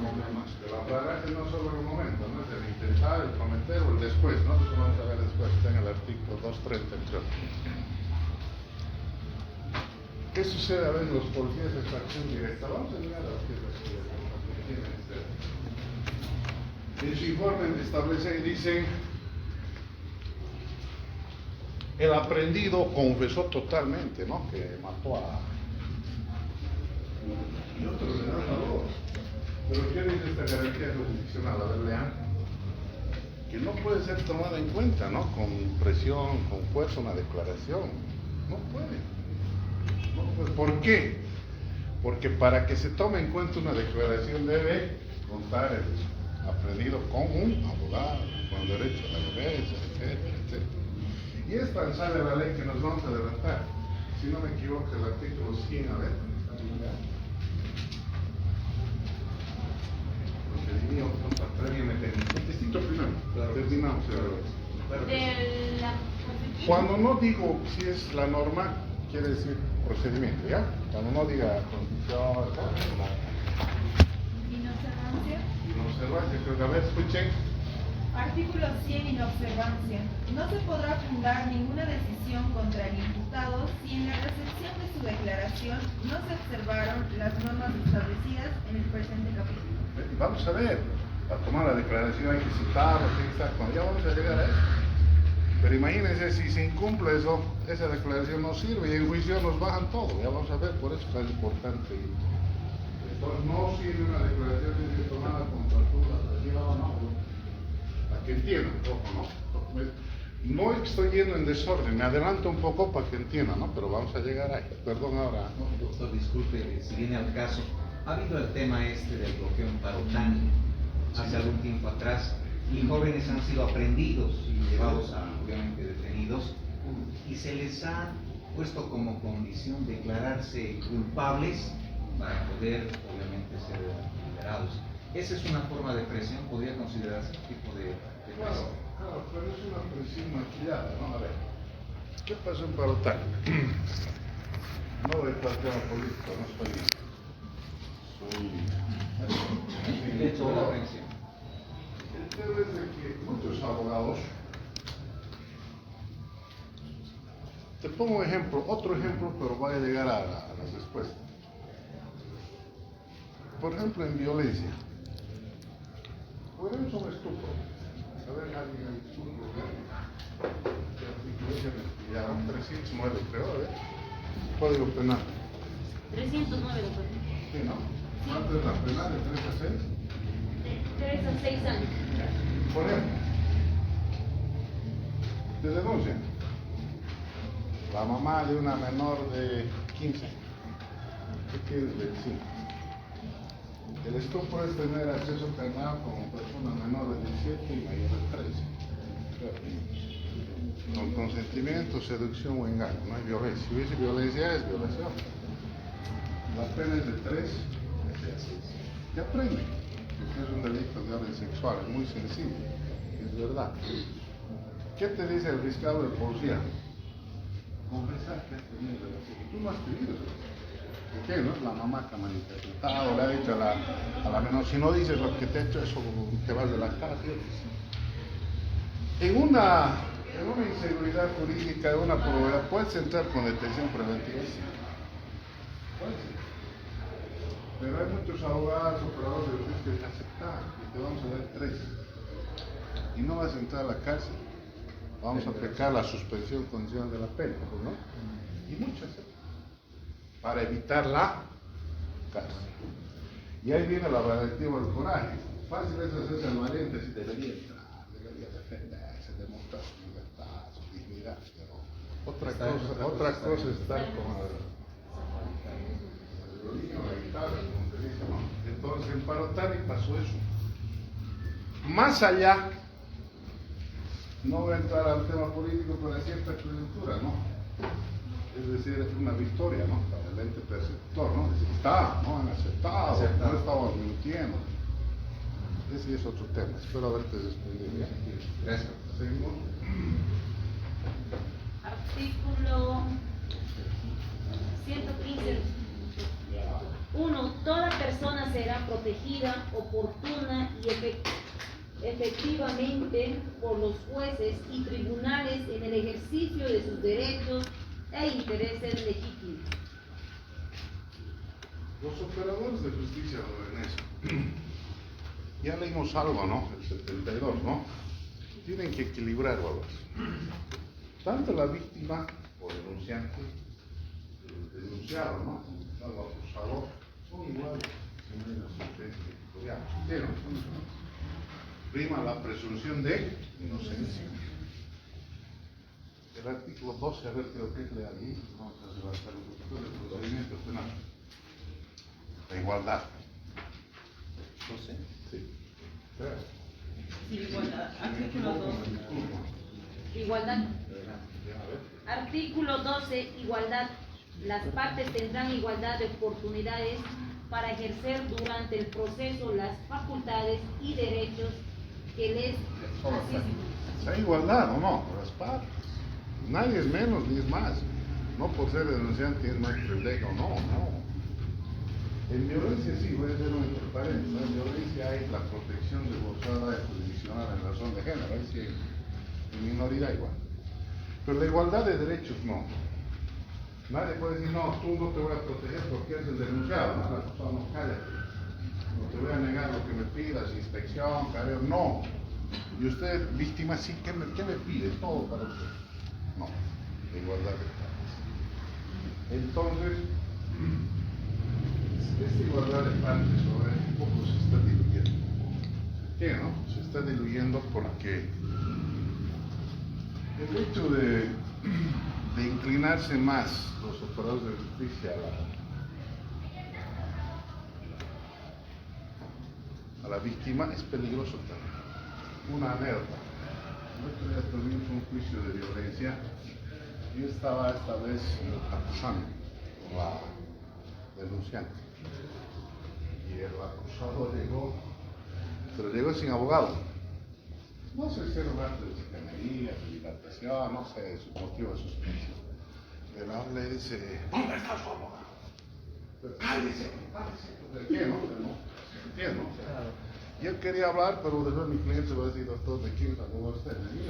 Que la flagrancia no solo en el momento, no es el intentar, el cometer o el después, ¿no? Eso vamos a ver después, está en el artículo 230, creo. ¿Qué sucede a veces los policías de extracción directa? Vamos a mirar a los policías de extracción directa. En su informe establecen y dicen: el aprendido confesó totalmente, ¿no? Que mató a... Y otros le dan valor. Pero ¿qué dice esta garantía jurisdiccional? A ver, lean. Que no puede ser tomada en cuenta, ¿no? Con presión, con fuerza, una declaración. No puede. No puede. ¿Por qué? Porque para que se tome en cuenta una declaración debe contar el aprendido con un abogado, con derecho a la defensa, etcétera, etcétera. Y es tan sale la ley que nos vamos a adelantar. Si no me equivoco, el artículo 100, a ver. Procedimiento previamente. Distinto primero. Claro. Terminamos. De la Cuando no digo si es la norma, quiere decir procedimiento, ¿ya? Cuando no diga condición, inobservancia. inobservancia, creo que a ver, escuchen. Artículo 100. Inobservancia. No se podrá fundar ninguna decisión contra el imputado si en la recepción de su declaración no se observaron las normas establecidas en el presente capítulo. Vamos a ver, para tomar la declaración hay que citarlo, tiene que estar con... Ya vamos a llegar a eso. Pero imagínense si se incumple eso, esa declaración no sirve y en juicio nos bajan todo. Ya vamos a ver, por eso es tan importante. Entonces no sirve una declaración que se tomada con tortura, no. Para que entiendan, ojo, ¿no? No estoy yendo en desorden, me adelanto un poco para que entiendan, ¿no? Pero vamos a llegar ahí. Perdón ahora. No, doctor, disculpe, si viene al caso, ha habido el tema este del bloqueo en Parotani hace algún tiempo atrás, y jóvenes han sido aprendidos y llevados a, obviamente, detenidos, y se les ha puesto como condición declararse culpables para poder, obviamente, ser liberados. Esa es una forma de presión, podría considerarse un tipo de presión. Claro, pero es una presión maquillada, ¿no? A ver, ¿qué pasó en Parotani? No voy a estar tema político, no soy... El hecho de la presión. El tema es de que muchos abogados... Te pongo un ejemplo, otro ejemplo, pero va a llegar a las respuestas. Por ejemplo, en violencia. Por ejemplo, sobre estupro. A ver, alguien en estupro, ya 309, creo, a ver. Código penal. 309, doctor. Sí, ¿no? ¿Cuánto es la penal? ¿De 3 a 6? De 3 a 6 años. Por ejemplo, te denuncian. La mamá de una menor de 15. ¿Qué quiere decir? El estupro es tener acceso carnal con persona menor de 17 y mayor de 13. Con consentimiento, seducción o engaño. No hay violencia. Si hubiese violencia, es violación. La pena es de 3 a 6. ¿Qué aprenden? Porque es un delito de orden sexual, es muy sensible. Es verdad. ¿Qué te dice el fiscal o el policía? Confesar que has tenido relación. Tú no has tenido relación. ¿Por qué? No es la mamá que ha manifestado, le ha dicho a la menor, si no dices lo que te ha hecho, eso te vas de la casa. En una inseguridad jurídica, en una probabilidad, puedes entrar con detención preventiva. parece. Pero hay muchos abogados, operadores de justicia que dicen aceptar y te vamos a dar 3. Y no vas a entrar a la cárcel. Vamos a aplicar la suspensión condicional de la pena, ¿no? Y muchas, para evitar la cárcel. Y ahí viene la valentía o el coraje. Fácil es hacerse el valiente si debería entrar, debería defenderse, demostrar su libertad, su dignidad, pero otra cosa es estar con la guitarra, como te dice, ¿no? Entonces en Parotari pasó eso. Más allá, no voy a entrar al tema político, pero hay cierta coyuntura, ¿no? Es decir, es una victoria, ¿no? Para el ente perceptor, ¿no? Es decir, está, ¿no? Han aceptado, no estamos mintiendo. Ese es otro tema. Espero haberte respondido bien. Gracias. Seguimos. Artículo 115. 1. Toda persona será protegida oportuna y efectivamente por los jueces y tribunales en el ejercicio de sus derechos e intereses legítimos. Los operadores de justicia lo ven eso. Ya leímos algo, ¿no? El 72, ¿no? Tienen que equilibrar valores. Tanto la víctima o denunciante, el denunciado, ¿no? El acusador, son iguales en la sentencia editorial. ¿Entienden? Prima la presunción de inocencia. El artículo 12, a ver, creo que es legalista, vamos a levantar un poquito del procedimiento penal. La igualdad. No sé. Sí. Sí, igualdad. Artículo 2. Igualdad. Artículo 12. Igualdad. Las partes tendrán igualdad de oportunidades para ejercer durante el proceso las facultades y derechos que les asisten. Hay igualdad, ¿o no? Por las partes. Nadie es menos ni es más. No por ser denunciante es más pendejo, no. En violencia sí, voy a hacer un interparéntesis. En violencia hay la protección desbordada y jurisdiccional en razón de género, ahí sí en minoría igual. Pero la igualdad de derechos no. Nadie puede decir, no, tú no te voy a proteger porque eres el denunciado, ¿no? La cosa no, cállate. No te voy a negar lo que me pidas, inspección, careo, no. Y usted, víctima, sí, ¿qué me pide? Todo para usted. No, la igualdad de partes. Entonces, esta igualdad de partes sobre un poco se está diluyendo. ¿Qué, no? Se está diluyendo porque el hecho de inclinarse más los operadores de justicia a la víctima es peligroso también. Una alerta. El otro día tuvimos un juicio de violencia. Yo estaba esta vez en el acusando con la denunciante. Y el acusado llegó, pero llegó sin abogado. No sé si era un acto de chicanería, de dilatación, no sé, su motivo de suspensión. El habla y dice, ¿dónde está su abogado? Cállese. ¿De qué, no? Entiendo. Y él quería hablar, pero después mi cliente va a decir, doctor, ¿de quién abogado usted? ¿De mí?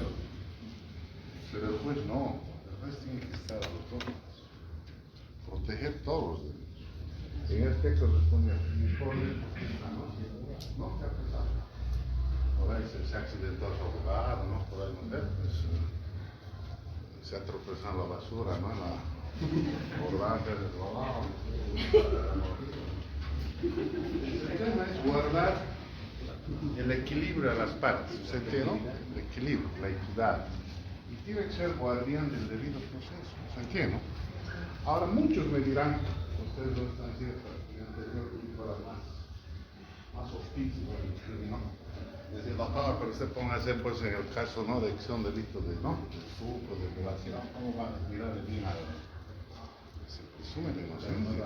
Pero el juez no. El juez tiene que estar a los dos. Proteger todos los derechos. En este caso responde a mi informe, no, ¿qué ha pasado? Por ahí se accidentó su abogado, ¿no? Por ahí no sé, pues, se ha tropezado en la basura, ¿no? En la borracha del trabajo. El tema es guardar el equilibrio a las partes, ¿se entiende? El equilibrio, la equidad. Y tiene que ser guardián del debido proceso, ¿se entiende? Ahora muchos me dirán, ustedes no están ciertos, el anterior que fuera más hospicio, ¿no? Decir, doctor, pero usted póngase pues en el caso, ¿no? De acción delito de, ¿no? De estupro, de violación, ¿cómo van a mirar el bien a se presume la inocencia.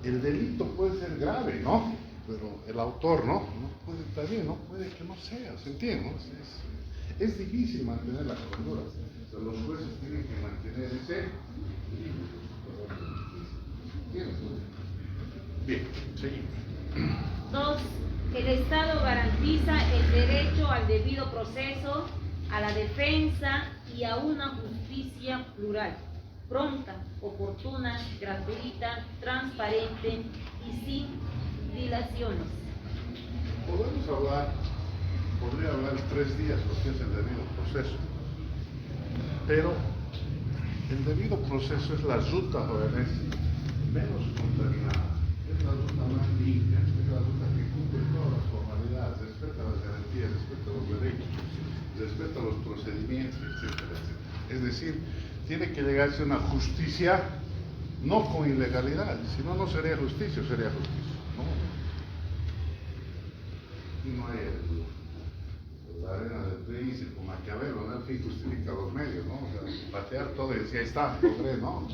El delito puede ser grave, ¿no? Pero el autor, ¿no? No puede estar bien, no puede que no sea, ¿se entiende? Es difícil mantener la cordura. Pero los jueces tienen que mantener ese equilibrio. Bien, seguimos. 2. El Estado garantiza el derecho al debido proceso, a la defensa y a una justicia plural. pronta, oportuna, gratuita, transparente y sin dilaciones. Podría hablar 3 días lo que es el debido proceso, pero el debido proceso es la ruta, jóvenes, menos contaminada, es la ruta más limpia, es la ruta que cumple todas las formalidades, respeta las garantías, respeta los derechos, respeta los procedimientos, etcétera, etcétera. Es decir, tiene que llegarse a una justicia no con ilegalidad, si no, no sería justicia, sería justicia. No hay la arena del príncipe, Maquiavelo, ¿no? El fin justifica los medios, ¿no? O sea, patear todo y decir, ahí está, logré, ¿no?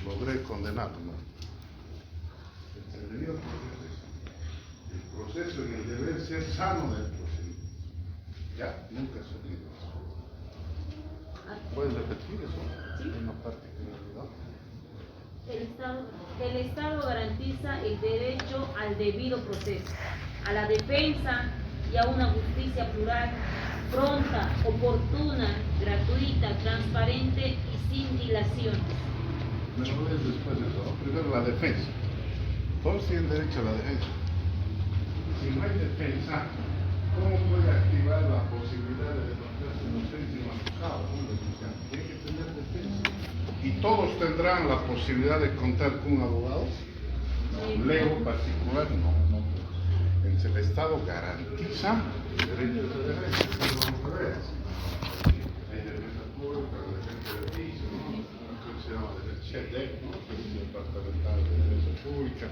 Logré condenar, ¿no? El debido proceso y el deber ser sano del procedimiento. Ya, nunca se olvida eso. ¿Puedes repetir eso? Sí. Una particularidad. El Estado garantiza el derecho al debido proceso, a la defensa y a una justicia plural, pronta, oportuna, gratuita, transparente y sin dilaciones. Me lo lees después de eso, ¿no? Primero la defensa. Todos tienen derecho a la defensa. Si no hay defensa, ¿cómo puede activar la posibilidad de demostrar su inocencia en un acusado, un denunciante? Tiene que tener defensa. ¿Y todos tendrán la posibilidad de contar con un abogado? ¿Un lego particular? No. El Estado garantiza el derecho de defensa. Hay defensa pública, defensa de oficio, ¿no? Creo que se llama SHEDEC, ¿no? Servicio Departamental de Defensa Pública.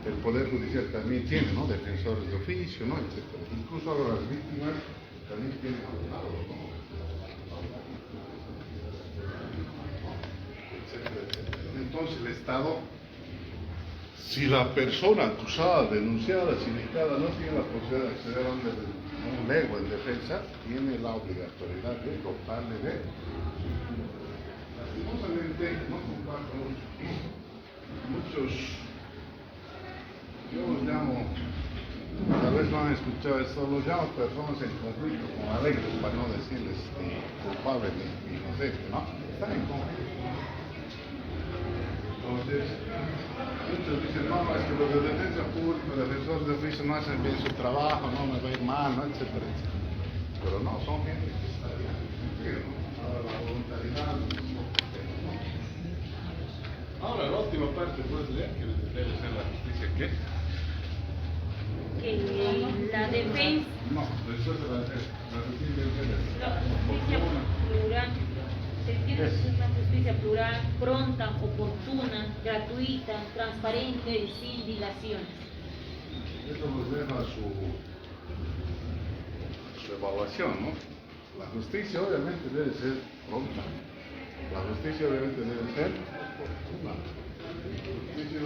El Poder Judicial también tiene, ¿no? Defensores de oficio, ¿no? Etcétera. Incluso ahora las víctimas también tienen abogados, ¿no? Etcétera, etcétera. Entonces el Estado, si la persona acusada, denunciada, sindicada no tiene la posibilidad de acceder a un lego en defensa, tiene la obligatoriedad de dotarle de. Lastimosamente, no comparto muchos, yo los llamo, tal vez no han escuchado esto, los llamo personas en conflicto con la ley, para no decirles ni culpable ni inocente, ¿no? Están en conflicto. Entonces, muchos dicen, no, es que los de defensa pública, los defensores de oficio no hacen bien su trabajo, no me va a ir mal, ¿no? Etcétera, etcétera. Pero no, son gente que está bien. Ahora la voluntariedad. Ahora la última parte, puedes leer, que debe ser la justicia, ¿qué? La defensa, No, después de la justicia la justicia plural, se entiende que es una justicia plural, pronta, oportuna, gratuita, transparente y sin dilaciones. Esto nos deja su evaluación, ¿no? La justicia obviamente debe ser pronta. La justicia obviamente debe ser oportuna. La justicia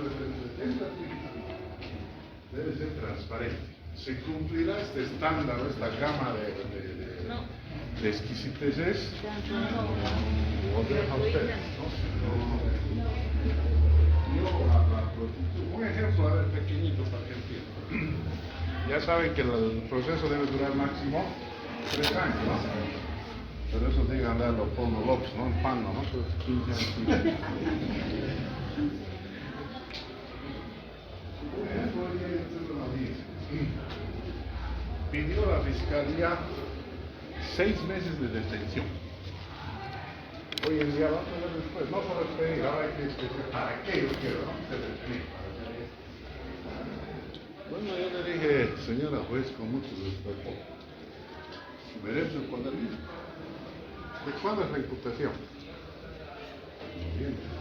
debe ser transparente. ¿Se cumplirá este estándar, esta gama de exquisiteces? ¿O deja usted? Un ejemplo, a ver, pequeñito para que entiendan. Ya saben que el proceso debe durar máximo 3 años, ¿no? Pero eso digan a los Polo Lopes, ¿no? En Pano, ¿no? Eso es 15 años. Pidió la fiscalía 6 meses de detención. Hoy en día vamos a ver después, no solo es pedir, ahora hay que explicar para qué yo quiero, ¿no? Se detenir, para hacer esto. Bueno, yo le dije, señora juez, con mucho respeto, merece el cuaderno. ¿De cuándo es la imputación? Noviembre.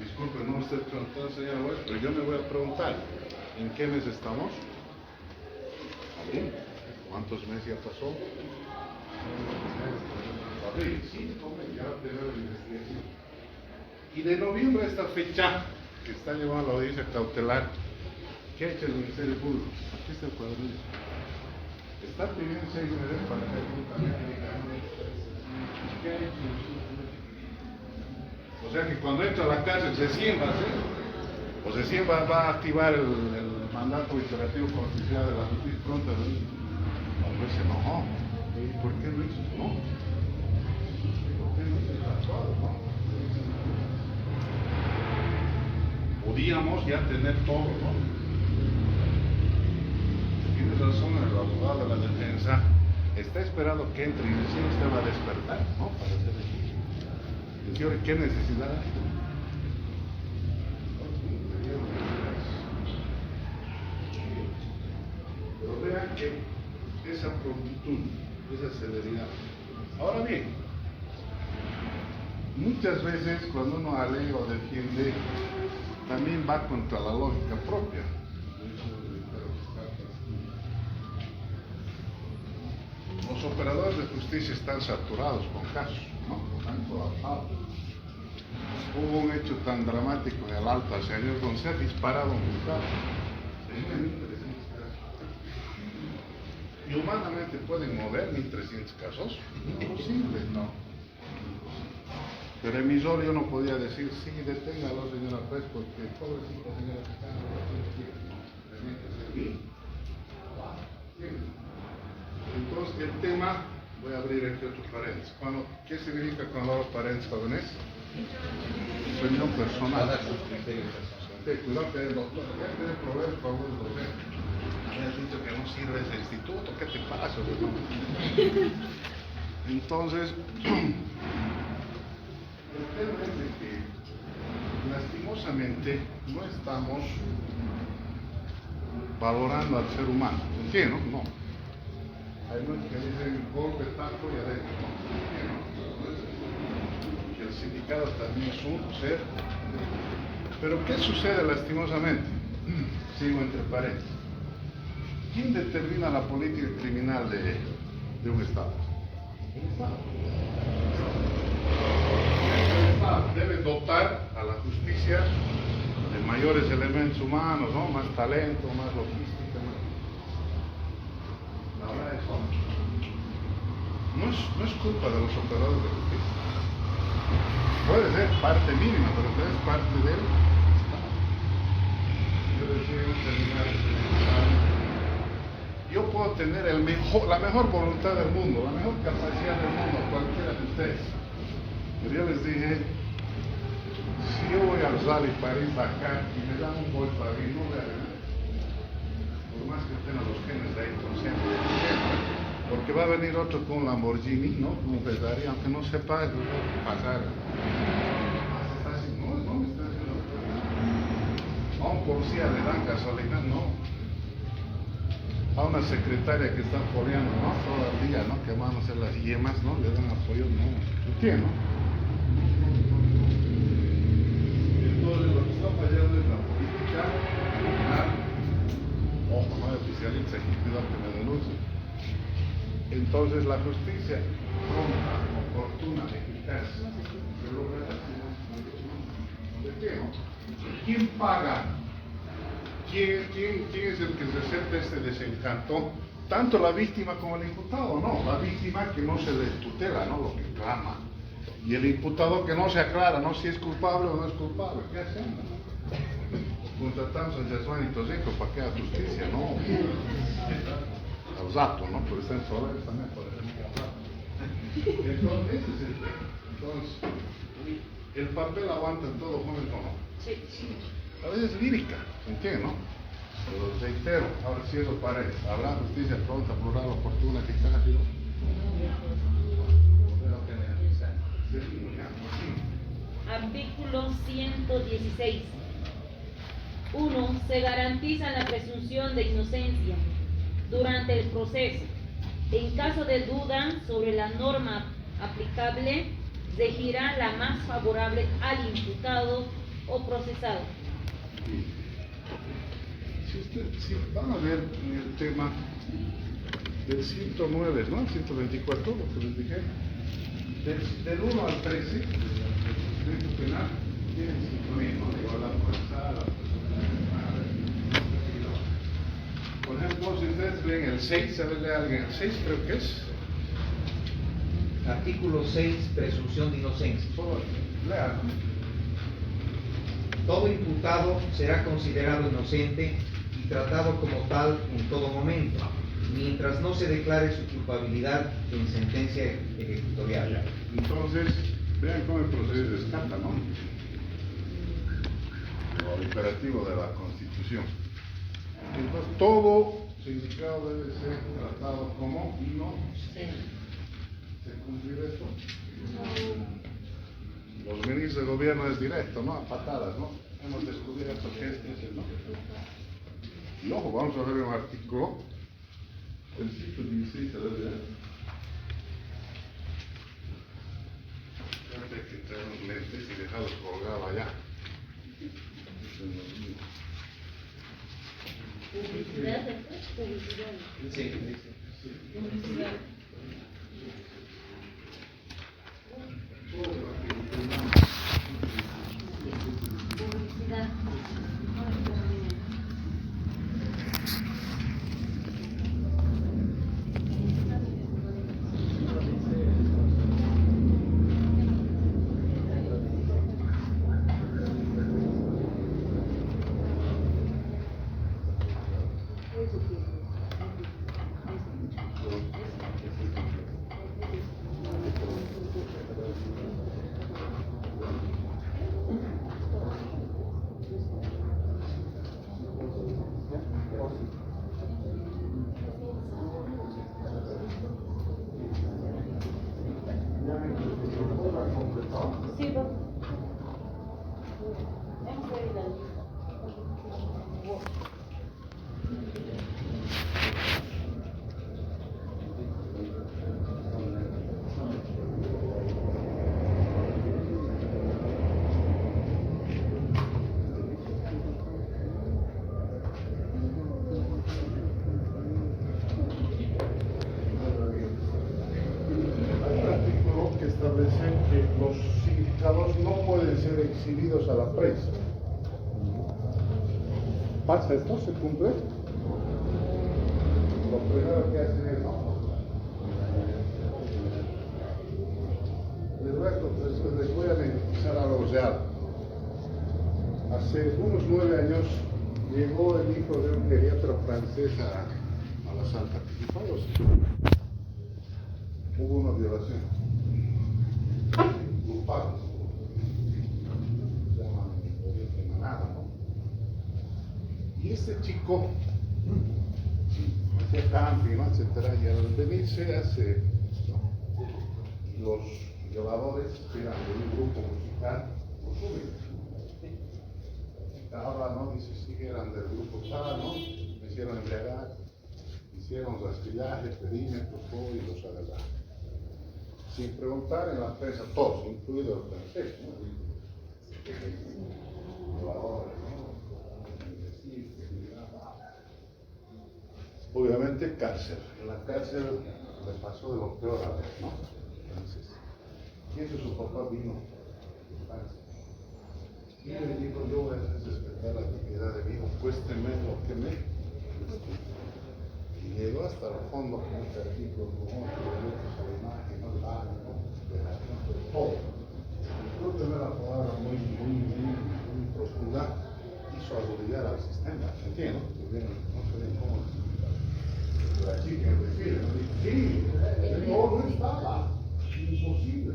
Disculpe, no me estoy preguntando, señora juez, pero yo me voy a preguntar, ¿en qué mes estamos? Abril. ¿Cuántos meses ya pasó? Abril, 5 meses, ya va a tener la investigación. Y de noviembre a esta fecha, que está llevando la audiencia cautelar, ¿qué ha hecho el Ministerio Público? Aquí está el cuadernillo. Está pidiendo 6 meses para hacer un cambio. ¿Qué ha hecho? O sea que cuando entra a la cárcel, ¿recién va a hacer? O recién va a activar el mandato imperativo constitucional de la justicia pronta. No, pues se enojó. ¿Y por qué no hizo? No. menos es actuado, ¿no? Podíamos ya tener todo, ¿no? Tiene razón el abogado de la defensa, está esperando que entre y recién usted va a despertar, ¿no? Para hacer eso. Señor, ¿qué necesidad hay? Pero vean que esa prontitud, esa celeridad. Ahora bien, muchas veces cuando uno alega o defiende, también va contra la lógica propia. Los operadores de justicia están saturados con casos, ¿no? Están colapsados. Hubo un hecho tan dramático en el Alto hace años donde se ha disparado un juzgado. Y humanamente pueden mover 1.300 casos. Imposible, no. Pero emisor yo no podía decir, sí, deténgalo, señora juez, porque pobrecita señora fiscal no lo tiene, ¿no? Tenía que ser bien. Entonces, el tema, voy a abrir aquí otro paréntesis. ¿Qué significa cuando abro paréntesis, jóvenes? Opinión personal. Cuidado que el doctor, ya tiene problemas con algunos docentes. Me has dicho que no sirve ese instituto, ¿qué te pasa? Entonces, el tema es de que lastimosamente no estamos valorando al ser humano. ¿Entiendes? No. Hay muchos que dicen golpe, taco y adentro. ¿No? Que el sindicato también es un ser. Pero ¿qué sucede lastimosamente? Sigo entre paréntesis. ¿Quién determina la política criminal de un Estado? El Estado. El Estado debe dotar a la justicia de mayores elementos humanos, ¿no? Más talento, más logística, más... La verdad es no es culpa de los operadores de justicia. Puede ser parte mínima, pero es parte del Estado. Yo decía en un seminario, yo puedo tener la mejor voluntad del mundo, la mejor capacidad del mundo, cualquiera de ustedes. Pero yo les dije, si yo voy al Rally París acá y me dan un gol para mí, no voy a ganar. Por más que tenga los genes de ahí conscientes. Porque va a venir otro con un Lamborghini, ¿no? Con un Ferrari, aunque no sepa pasar. No me está haciendo. A un policía le dan gasolina, no. A una secretaria que está foleando, ¿no? Todo el día, ¿no? Quemándose las yemas, ¿no? Le dan apoyo, no. ¿Entiendes, no? Entonces, lo que está fallando es la política criminal. Ojo, no hay oficialistas, hay que cuidar que me denuncien. Entonces, la justicia pronta, oportuna, eficaz, se logra ¿de qué, no? ¿Quién paga? ¿Quién es el que receta este desencanto? Tanto la víctima como el imputado, no. La víctima que no se le tutela, ¿no? Lo que clama. Y el imputado que no se aclara, ¿no? Si es culpable o no es culpable. ¿Qué hacemos? Contratamos a Yasmani Toseco para que haga justicia, ¿no? Al rato, ¿no? Pero está en Flores también, por ejemplo. Entonces, ese es el tema. Entonces, el papel aguanta en todo, joven, ¿no? Sí. A veces lírica, ¿se entiende, no? Pero reitero, ahora sí eso paredes. Habrá justicia pronta, plural, oportuna, eficaz, ¿no? Artículo 116. 1. Se garantiza la presunción de inocencia durante el proceso. En caso de duda sobre la norma aplicable, regirá la más favorable al imputado o procesado. Si van a ver el tema del 109, ¿no? 124, lo que les dije, del 1 al 13, del procedimiento penal, tienen sintonía, ¿no? De igualdad procesal, la persona. Por ejemplo, si ustedes ven el 6, a verle a alguien, el 6 creo que es. Artículo 6, presunción de inocencia. Solo lean. Todo imputado será considerado inocente y tratado como tal en todo momento, mientras no se declare su culpabilidad en sentencia ejecutorial. Entonces, vean cómo el proceso escapa, ¿no? Lo imperativo de la Constitución. Entonces, todo significado debe ser tratado como inocente. ¿Se cumple esto? Los ministros de gobierno es directo, ¿no? A patadas, ¿no? Hemos descubierto que este, ¿no? Y ojo, vamos a ver un artículo. El sitio 16 se debe ver. Fíjate que trae unos lentes y dejarlos colgados allá. Publicidad, publicidad. Sí. Publicidad. Publicidad. Sí, va. Hemos leído la lista. Hay un artículo que establece que los significados no pueden ser exhibidos a la prensa. ¿Pasa esto? ¿Se cumple? Lo primero que hacen es no. Les voy a mentizar algo real. Hace unos 9 años llegó el hijo de un geriatra francés a la Santa Cruz. Hubo una violación grupal, se llama de manada, ¿no? Y este chico hacía camping, ¿no? Etcétera, y al venirse hace, ¿no? Los violadores eran de un grupo musical, los jóvenes. Ahora, ¿no? Dice, sí, eran del grupo tal, ¿no? Me hicieron embriagar, hicieron rastrillaje, perímetro, todo, y los agarraron. Sin preguntar en la prensa, todos, incluido el francés, ¿no? Obviamente cárcel. En la cárcel le pasó de lo peor a ver, ¿no? Entonces, ¿quién de su papá vino? Y le dijo, yo voy a respetar la dignidad de mi hijo, cuésteme lo que me cueste. Y llegó hasta el fondo con este artículo, como derechos a la imagen, no el baño, todo. Creo que no era una palabra muy profunda, hizo aludir al sistema, ¿entiendes? No sé cómo la chica refiere, ¿no? Dijo, sí, no estaba, imposible.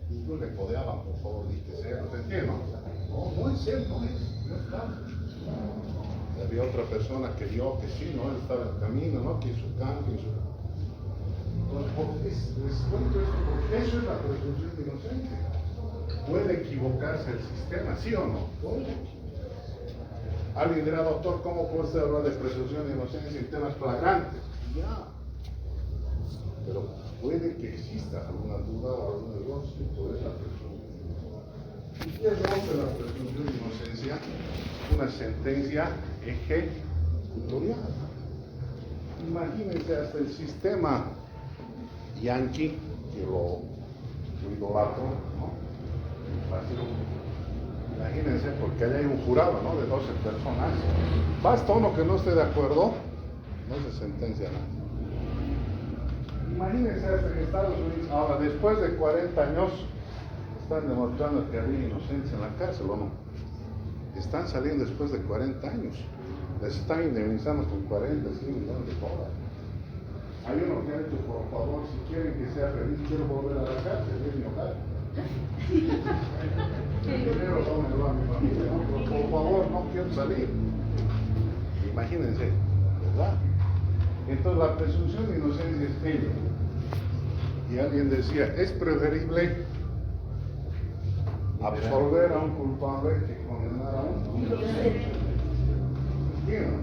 Incluso le codeaban, por favor, dije cero, ¿te entiendes? No es él, no estaba. Y había otra persona que vio que sí, ¿no? Él estaba en el camino, ¿no? Que hizo cambio, Entonces, les cuento esto porque eso es la presunción de inocencia. Puede equivocarse el sistema, ¿sí o no? Puede. Alguien dirá, doctor, ¿cómo puede usted hablar de presunción de inocencia en temas flagrantes? Ya. Pero puede que exista alguna duda o algún error, sí, por esa presunción. ¿Y qué rompe la presunción de inocencia? Una sentencia ejecutorial. Imagínense hasta el sistema yanqui, que lo idolatro, ¿no? Imagínense, porque allá hay un jurado, ¿no? De 12 personas. Basta uno que no esté de acuerdo, no se sentencia nada. Imagínense hasta en Estados Unidos, ahora después de 40 años, están demostrando que había inocencia en la cárcel, ¿o no? Están saliendo después de 40 años. Les están indemnizando con 40, 100 millones de dólares. Hay uno que ha dicho, por favor, si quieren que sea feliz, quiero volver a la cárcel, es mi hogar. Primero tómenlo a mi familia, ¿no? Pero por favor, no quiero salir. Imagínense, ¿verdad? Entonces la presunción de inocencia es ello. Y alguien decía, es preferible absolver a un culpable que condenar a un inocente. ¿Entienden?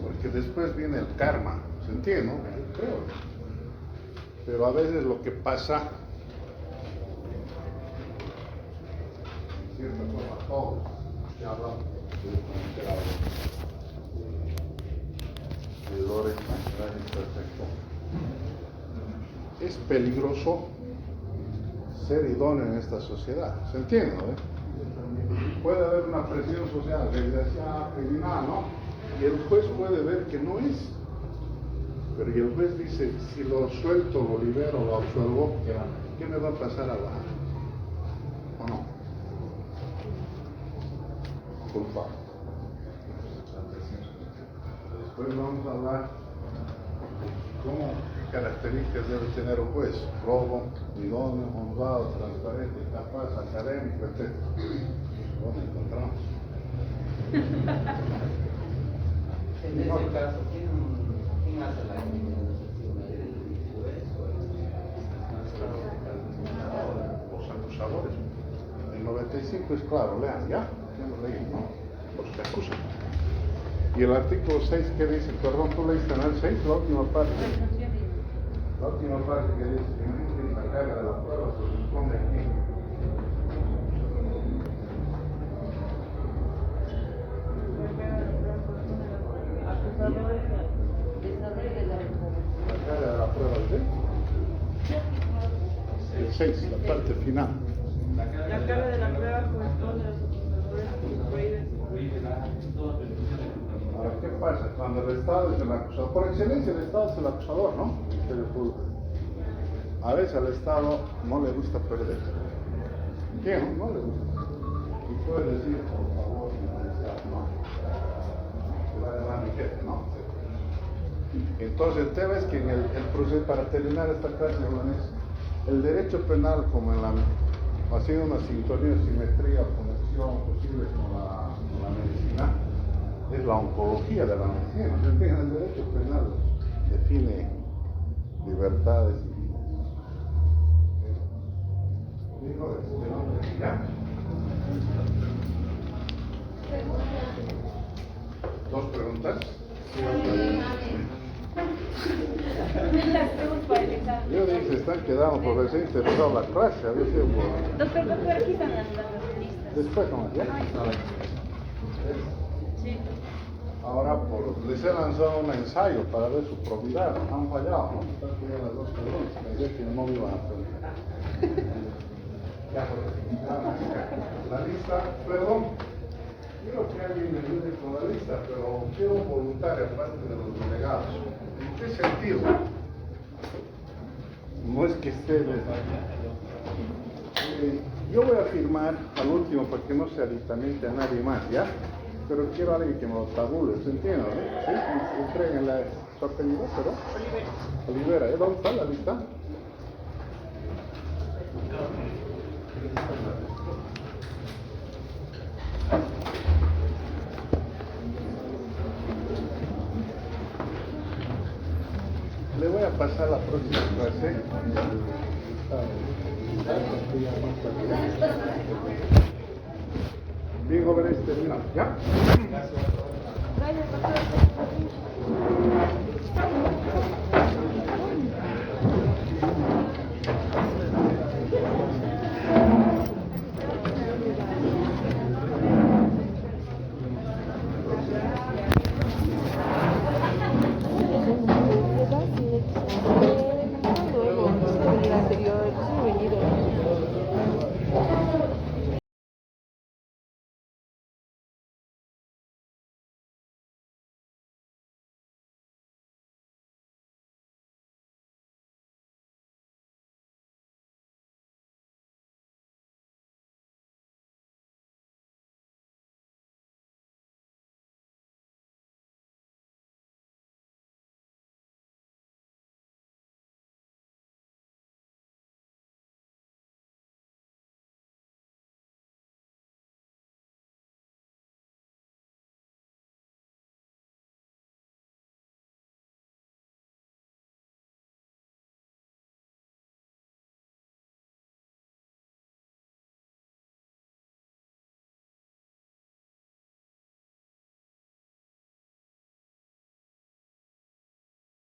Porque después viene el karma, ¿se entiende? ¿No? Creo. Pero a veces lo que pasa, en cierta forma, todos, ya hablamos, de Lorenz perfecto. Es peligroso ser idóneo en esta sociedad, ¿se entiende? Puede haber una presión social, desgraciada, criminal, ¿no? Y el juez puede ver que no es. Pero y el juez dice, si lo suelto, lo libero, lo absuelvo, ¿qué me va a pasar abajo? ¿O no? Culpable. Después vamos a hablar cómo, qué características debe tener un juez. Robo, idóneo, honrado, transparente, capaz, académico, etc. ¿Dónde encontramos? En ese caso, ¿quién hace la indemnización? ¿El juez o Los acusadores. El 95 es claro, lean, ¿ya? Ya lo leí, ¿no? Los que acusan. Y el artículo 6, ¿qué dice? Perdón, tú leíste en el 6, la última parte. La última parte que dice que la carga de la prueba se responde aquí. La carga de la prueba es el 6, la parte final. La carga de la prueba corresponde a los acusadores que prohíben. Ahora, ¿qué pasa? Cuando el Estado es el acusador, por excelencia el Estado es el acusador, ¿no? A veces al Estado no le gusta perder. ¿Quién? No le gusta. Y puede decir, por favor, no. Se va a llamar mi jefe, ¿no? Entonces el tema es que en el proceso, para terminar esta clase, el derecho penal, como en la, haciendo una sintonía, simetría, conexión posible con la medicina, es la oncología de la medicina. El derecho penal define libertades y ¿Dos preguntas? Yo dije, están quedando por recién terminado la clase, a ver si Doctor, aquí están las listas. después nomás, ¿ya? Sí. Ahora les he lanzado un ensayo para ver su probidad. Han fallado, ¿no? Están fallando las dos preguntas. Pensé que no me iban a preguntar. La lista, perdón. Quiero que alguien me ayude con la lista, pero quiero un voluntario aparte de los delegados. ¿En qué sentido? No es que esté... yo voy a firmar al último para que no se aditamente a nadie más, ¿ya? Pero quiero a alguien que me lo tabule, ¿se entiende? ¿No? ¿Sí? Entreguen su apellido, pero... Olivera, ¿dónde está la lista? Le voy a pasar la próxima clase. Bien, jóvenes, terminamos, ¿ya?